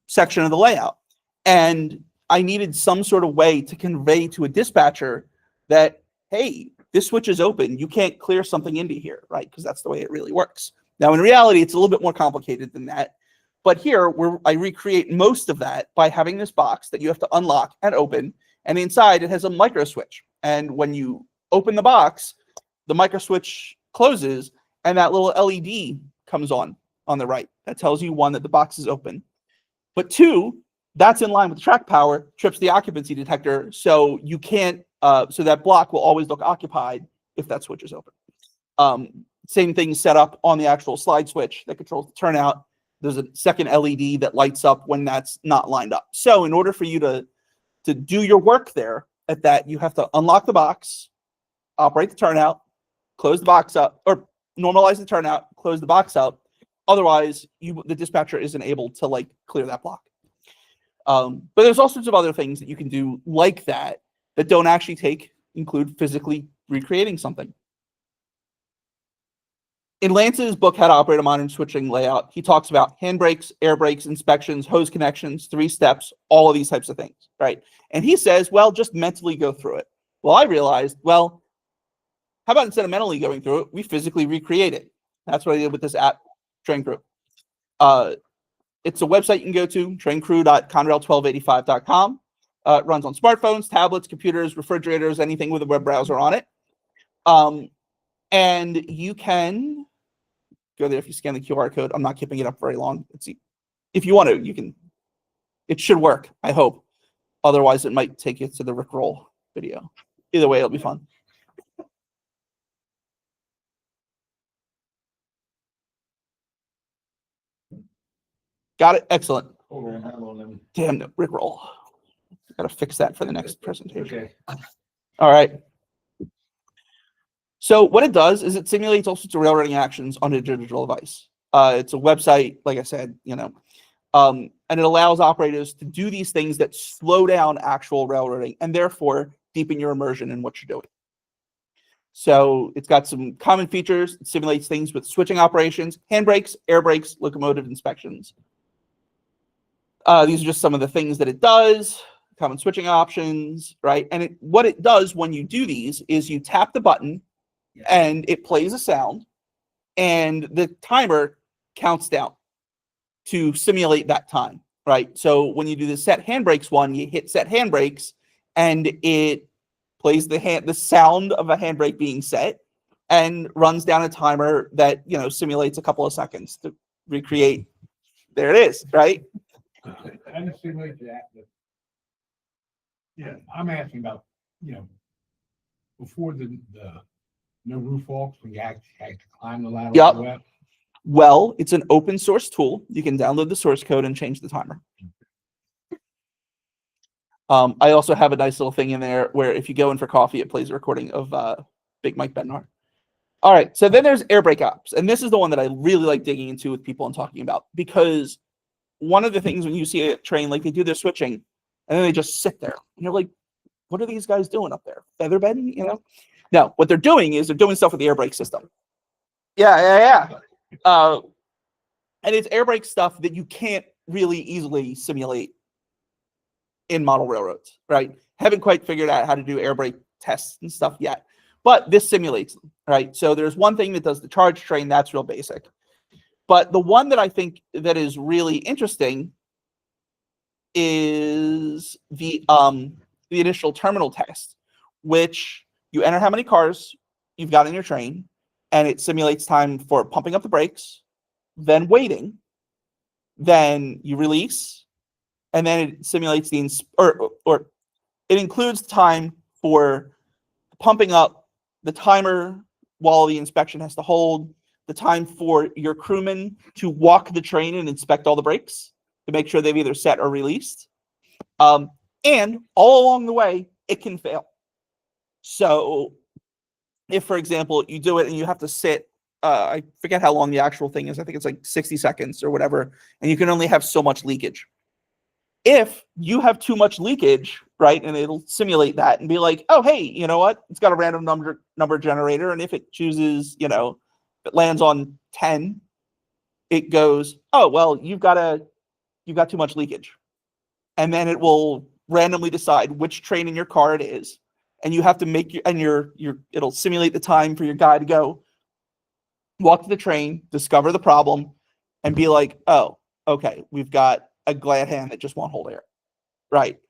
section of the layout. And I needed some sort of way to convey to a dispatcher that, hey, this switch is open. You can't clear something into here, right? Because that's the way it really works. Now, in reality, it's a little bit more complicated than that. But here, I recreate most of that by having this box that you have to unlock and open. And inside, it has a micro switch. And when you open the box, the micro switch closes, and that little LED comes on the right. That tells you, one, that the box is open. But two, that's in line with track power, trips the occupancy detector, so you can't, so that block will always look occupied if that switch is open. Same thing set up on the actual slide switch that controls the turnout. There's a second LED that lights up when that's not lined up. So in order for you to do your work there at that, you have to unlock the box, operate the turnout, close the box up, or normalize the turnout, close the box up. Otherwise, the dispatcher isn't able to like clear that block. But there's all sorts of other things that you can do like that don't actually include physically recreating something. In Lance's book, How to Operate a Modern Switching Layout, he talks about handbrakes, air brakes, inspections, hose connections, 3 steps, all of these types of things, right? And he says, well, just mentally go through it. Well, I realized, well, how about instead of mentally going through it, we physically recreate it? That's what I did with this app, Train Crew. It's a website you can go to, traincrew.conrail1285.com. It runs on smartphones, tablets, computers, refrigerators, anything with a web browser on it. And you can go there if you scan the QR code. I'm not keeping it up very long. If you want to, you can. It should work, I hope. Otherwise, it might take you to the Rickroll video. Either way, it'll be fun. Got it? Excellent. Hold on, hold on. Damn, no, Rickroll. Got to fix that for the next presentation. Okay. All right. So what it does is it simulates all sorts of railroading actions on a digital device. It's a website, like I said, and it allows operators to do these things that slow down actual railroading and therefore deepen your immersion in what you're doing. So it's got some common features. It simulates things with switching operations, handbrakes, air brakes, locomotive inspections. These are just some of the things that it does, common switching options, right? And what it does when you do these is you tap the button and it plays a sound and the timer counts down to simulate that time, right? So when you do the set handbrakes one, you hit set handbrakes and it plays the sound of a handbrake being set and runs down a timer that, simulates a couple of seconds to recreate. There it is, right? And simulate that. Yeah, I'm asking about, before the no roof walks, when you actually had to climb the ladder. Yep. Up. Well, it's an open source tool. You can download the source code and change the timer. I also have a nice little thing in there where if you go in for coffee, it plays a recording of Big Mike Benhart. All right, so then there's air brake ops. And this is the one that I really like digging into with people and talking about, because one of the things when you see a train, like they do their switching and then they just sit there and you're like, what are these guys doing up there? Feather bedding, No, what they're doing is they're doing stuff with the air brake system. Yeah. And it's air brake stuff that you can't really easily simulate in model railroads, right? Haven't quite figured out how to do air brake tests and stuff yet, but this simulates them, right? So there's one thing that does the charge train, that's real basic. But the one that I think that is really interesting is the initial terminal test, which you enter how many cars you've got in your train, and it simulates time for pumping up the brakes, then waiting, then you release, and then it simulates or it includes time for pumping up, the timer while the inspection has to hold, the time for your crewmen to walk the train and inspect all the brakes to make sure they've either set or released. And all along the way, it can fail. So if, for example, you do it and you have to sit, I forget how long the actual thing is. I think it's like 60 seconds or whatever. And you can only have so much leakage. If you have too much leakage, right, and it'll simulate that and be like, oh, hey, you know what? It's got a random number generator, and if it chooses, if it lands on 10, it goes, oh, well, you've got too much leakage, and then it will randomly decide which train in your car it is, and you have to make it'll simulate the time for your guy to go walk to the train, discover the problem, and be like, oh, okay, we've got a glad hand that just won't hold air. Right.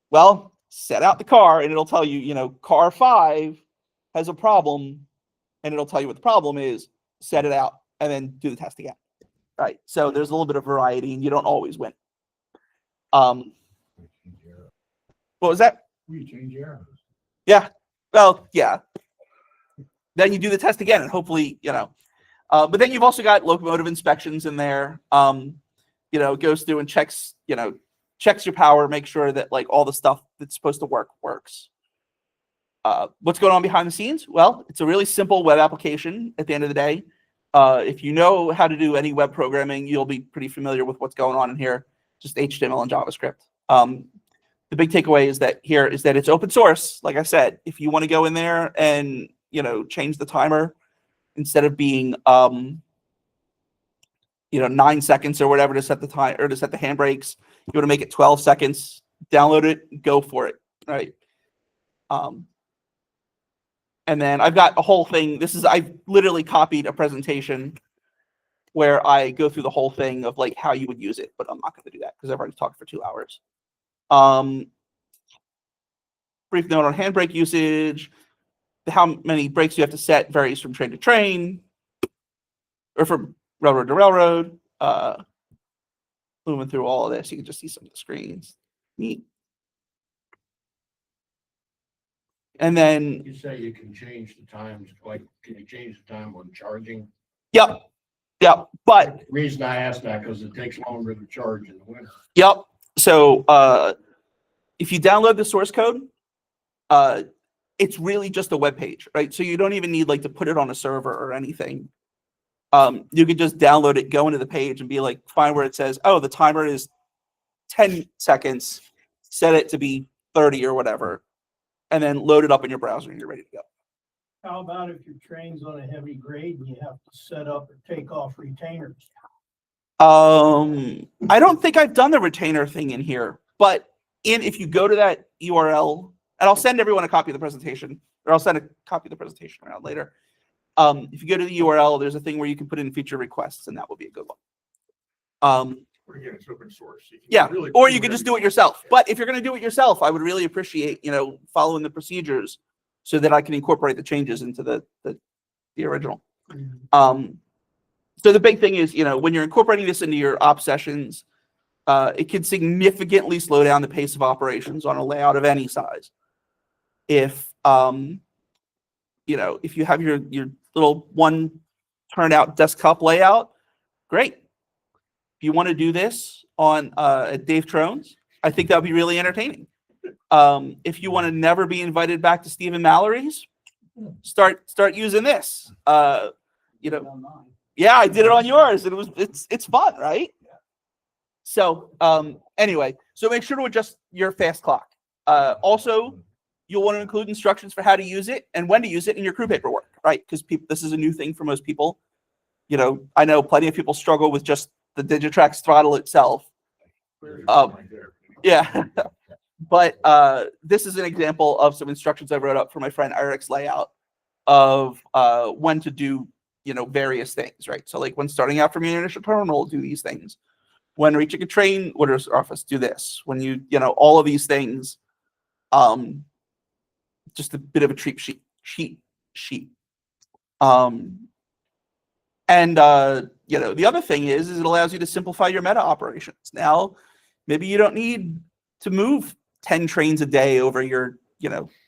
Well, set out the car and it'll tell you, car 5 has a problem, and it'll tell you what the problem is, set it out, and then do the test again. Right. So there's a little bit of variety, and you don't always win. What was that? We change the arrows. Yeah. Well, yeah. Then you do the test again, and hopefully, but then you've also got locomotive inspections in there. It goes through and checks your power, make sure that like all the stuff that's supposed to work works. What's going on behind the scenes? Well, it's a really simple web application at the end of the day. If you know how to do any web programming, you'll be pretty familiar with what's going on in here, just HTML and JavaScript. The big takeaway is that it's open source. Like I said, if you want to go in there and, change the timer instead of being, 9 seconds or whatever to set the time or to set the handbrakes, you want to make it 12 seconds, download it, go for it. Right. And then I've got a whole thing. I've literally copied a presentation where I go through the whole thing of like how you would use it, but I'm not going to do that because I've already talked for 2 hours. Brief note on handbrake usage. How many brakes you have to set varies from train to train, or from railroad to railroad. Moving through all of this, you can just see some of the screens. Neat. And then, You say you can change the times, can you change the time on charging? yep. But The reason I asked that, because it takes longer to charge in the winter. yep. So if you download the source code, it's really just a web page, right? So you don't even need to put it on a server or anything. You could just download it, go into the page, and be like, find where it says, oh, the timer is 10 seconds, set it to be 30 or whatever, and then load it up in your browser and you're ready to go. How about if your train's on a heavy grade and you have to set up or take off retainers? I don't think I've done the retainer thing in here, but if you go to that URL, and I'll send everyone a copy of the presentation, or I'll send a copy of the presentation around later. If you go to the URL, there's a thing where you can put in feature requests, and that will be a good one. Or again, it's open source. Yeah, or you can just do it yourself. But if you're going to do it yourself, I would really appreciate, following the procedures so that I can incorporate the changes into the original. So the big thing is, when you're incorporating this into your op sessions, it can significantly slow down the pace of operations on a layout of any size. If if you have your little one turnout desktop layout, great. If you want to do this on at Dave Trone's, I think that would be really entertaining. If you want to never be invited back to Stephen Mallory's, start using this. Yeah, I did it on yours, and it's fun, right? So anyway, so make sure to adjust your fast clock. Also, you'll want to include instructions for how to use it and when to use it in your crew paperwork, right? Because this is a new thing for most people. I know plenty of people struggle with just the Digitrax throttle itself. Yeah, but this is an example of some instructions I wrote up for my friend Eric's layout of when to do various things, right? So like when starting out from your initial terminal, do these things. When reaching a train order's office, do this. When you all of these things, just a bit of a cheat sheet. And the other thing is it allows you to simplify your meta operations. Now, maybe you don't need to move 10 trains a day over your,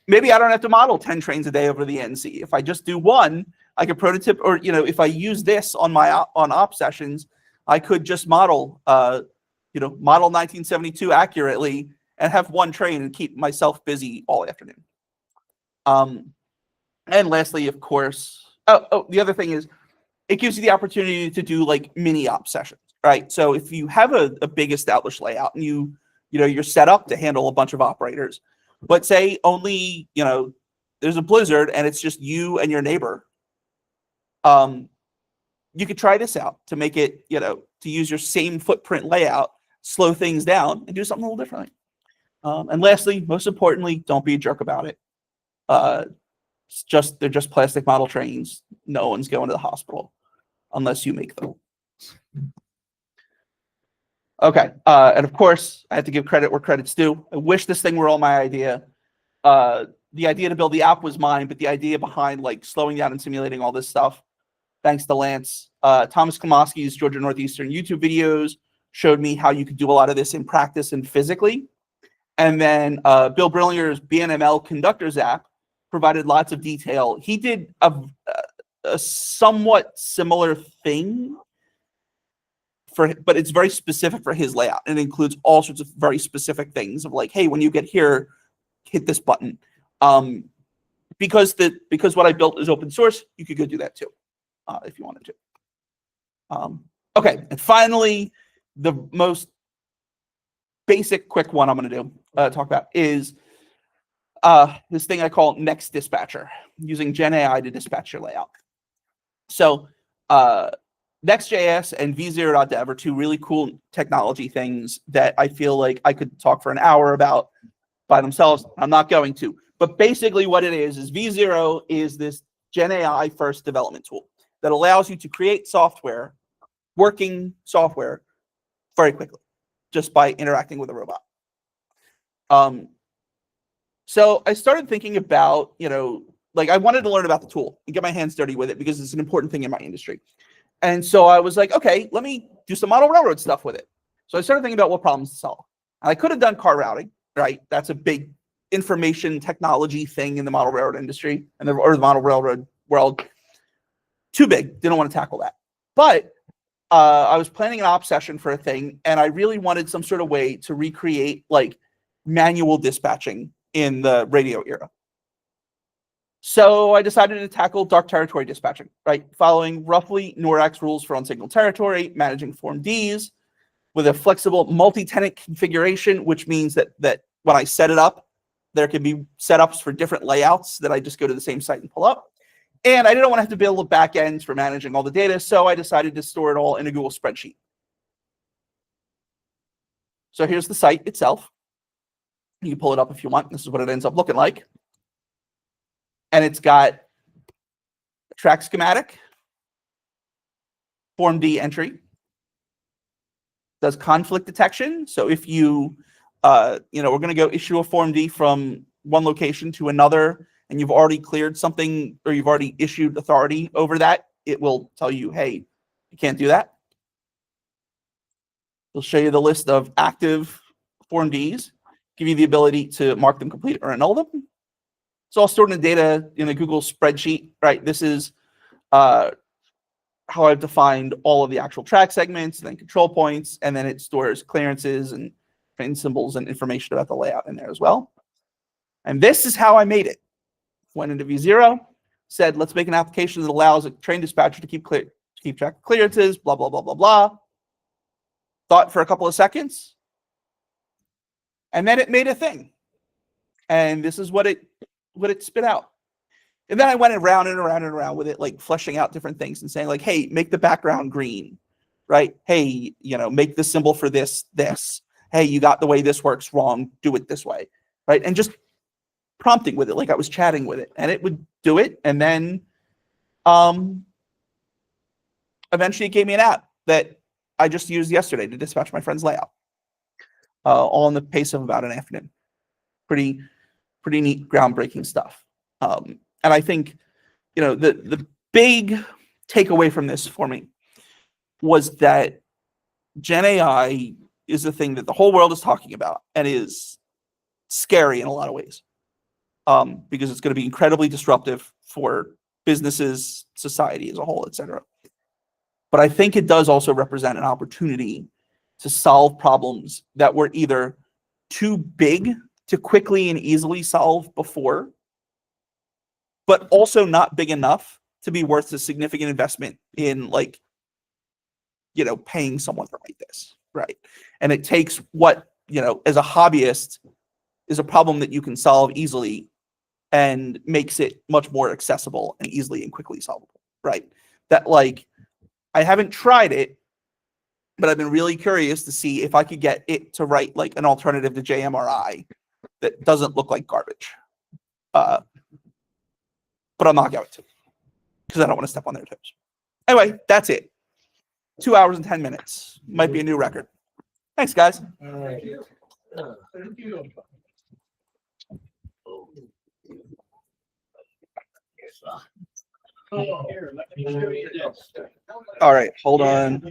maybe I don't have to model 10 trains a day over the NC. If I just do one, I could prototype, or if I use this on my op sessions, I could just model model 1972 accurately and have one train and keep myself busy all afternoon. And lastly, of course, the other thing is it gives you the opportunity to do like mini op sessions, right? So if you have a big established layout and you you're set up to handle a bunch of operators. But say only, there's a blizzard and it's just you and your neighbor. You could try this out to make it, to use your same footprint layout, slow things down and do something a little differently. And lastly, most importantly, don't be a jerk about it. They're just plastic model trains. No one's going to the hospital unless you make them. Okay, and of course, I have to give credit where credit's due. I wish this thing were all my idea. The idea to build the app was mine, but the idea behind like slowing down and simulating all this stuff, thanks to Lance. Thomas Klomoski's Georgia Northeastern YouTube videos showed me how you could do a lot of this in practice and physically. And then Bill Brillinger's BNML Conductors app provided lots of detail. He did a somewhat similar thing, but it's very specific for his layout. And it includes all sorts of very specific things of like, hey, when you get here, hit this button. Because what I built is open source, you could go do that too, if you wanted to. Okay, and finally, the most basic, quick one I'm going to talk about is this thing I call Next Dispatcher, using Gen AI to dispatch your layout. So Next.js and v0.dev are two really cool technology things that I feel like I could talk for an hour about by themselves. I'm not going to. But basically what it is v0 is this Gen AI first development tool that allows you to create software, working software, very quickly, just by interacting with a robot. So I started thinking about, like I wanted to learn about the tool and get my hands dirty with it because it's an important thing in my industry. And so I was like, okay, let me do some model railroad stuff with it. So I started thinking about what problems to solve. And I could have done car routing, right? That's a big information technology thing in the model railroad industry or the model railroad world. Too big, didn't want to tackle that. But I was planning an op session for a thing, and I really wanted some sort of way to recreate like manual dispatching in the radio era. So I decided to tackle dark territory dispatching, right? Following roughly NORAX rules for unsignaled territory, managing Form Ds with a flexible multi-tenant configuration, which means that when I set it up, there can be setups for different layouts that I just go to the same site and pull up. And I didn't want to have to build backends for managing all the data, so I decided to store it all in a Google spreadsheet. So here's the site itself. You can pull it up if you want. This is what it ends up looking like. And it's got a track schematic, Form D entry, does conflict detection. So if you, we're going to go issue a Form D from one location to another, and you've already cleared something or you've already issued authority over that, it will tell you, hey, you can't do that. It'll show you the list of active Form Ds, give you the ability to mark them complete or annul them. It's all stored in data in a Google spreadsheet, right? This is how I've defined all of the actual track segments and then control points, and then it stores clearances and train symbols and information about the layout in there as well. And this is how I made it. Went into v0, said, let's make an application that allows a train dispatcher to keep track of clearances, blah, blah, blah, blah, blah. Thought for a couple of seconds, and then it made a thing. And this is what it spit out. And then I went around and around and around with it, like fleshing out different things and saying like, hey, make the background green, right? Hey, make the symbol for this. Hey, you got the way this works wrong. Do it this way, right? And just prompting with it, like I was chatting with it, and it would do it. And then eventually it gave me an app that I just used yesterday to dispatch my friend's layout, all in the pace of about an afternoon. Pretty neat, groundbreaking stuff. And I think, the big takeaway from this for me was that Gen AI is the thing that the whole world is talking about and is scary in a lot of ways, because it's going to be incredibly disruptive for businesses, society as a whole, etc. But I think it does also represent an opportunity to solve problems that were either too big to quickly and easily solve before, but also not big enough to be worth a significant investment in paying someone to write this, right? And it takes what as a hobbyist, is a problem that you can solve easily and makes it much more accessible and easily and quickly solvable, right? That like, I haven't tried it, but I've been really curious to see if I could get it to write like an alternative to JMRI that doesn't look like garbage. But I'm not going to, because I don't want to step on their toes. Anyway, that's it. 2 hours and 10 minutes. Might be a new record. Thanks, guys. All right. Thank you. Here, let me show you this. All right, hold on.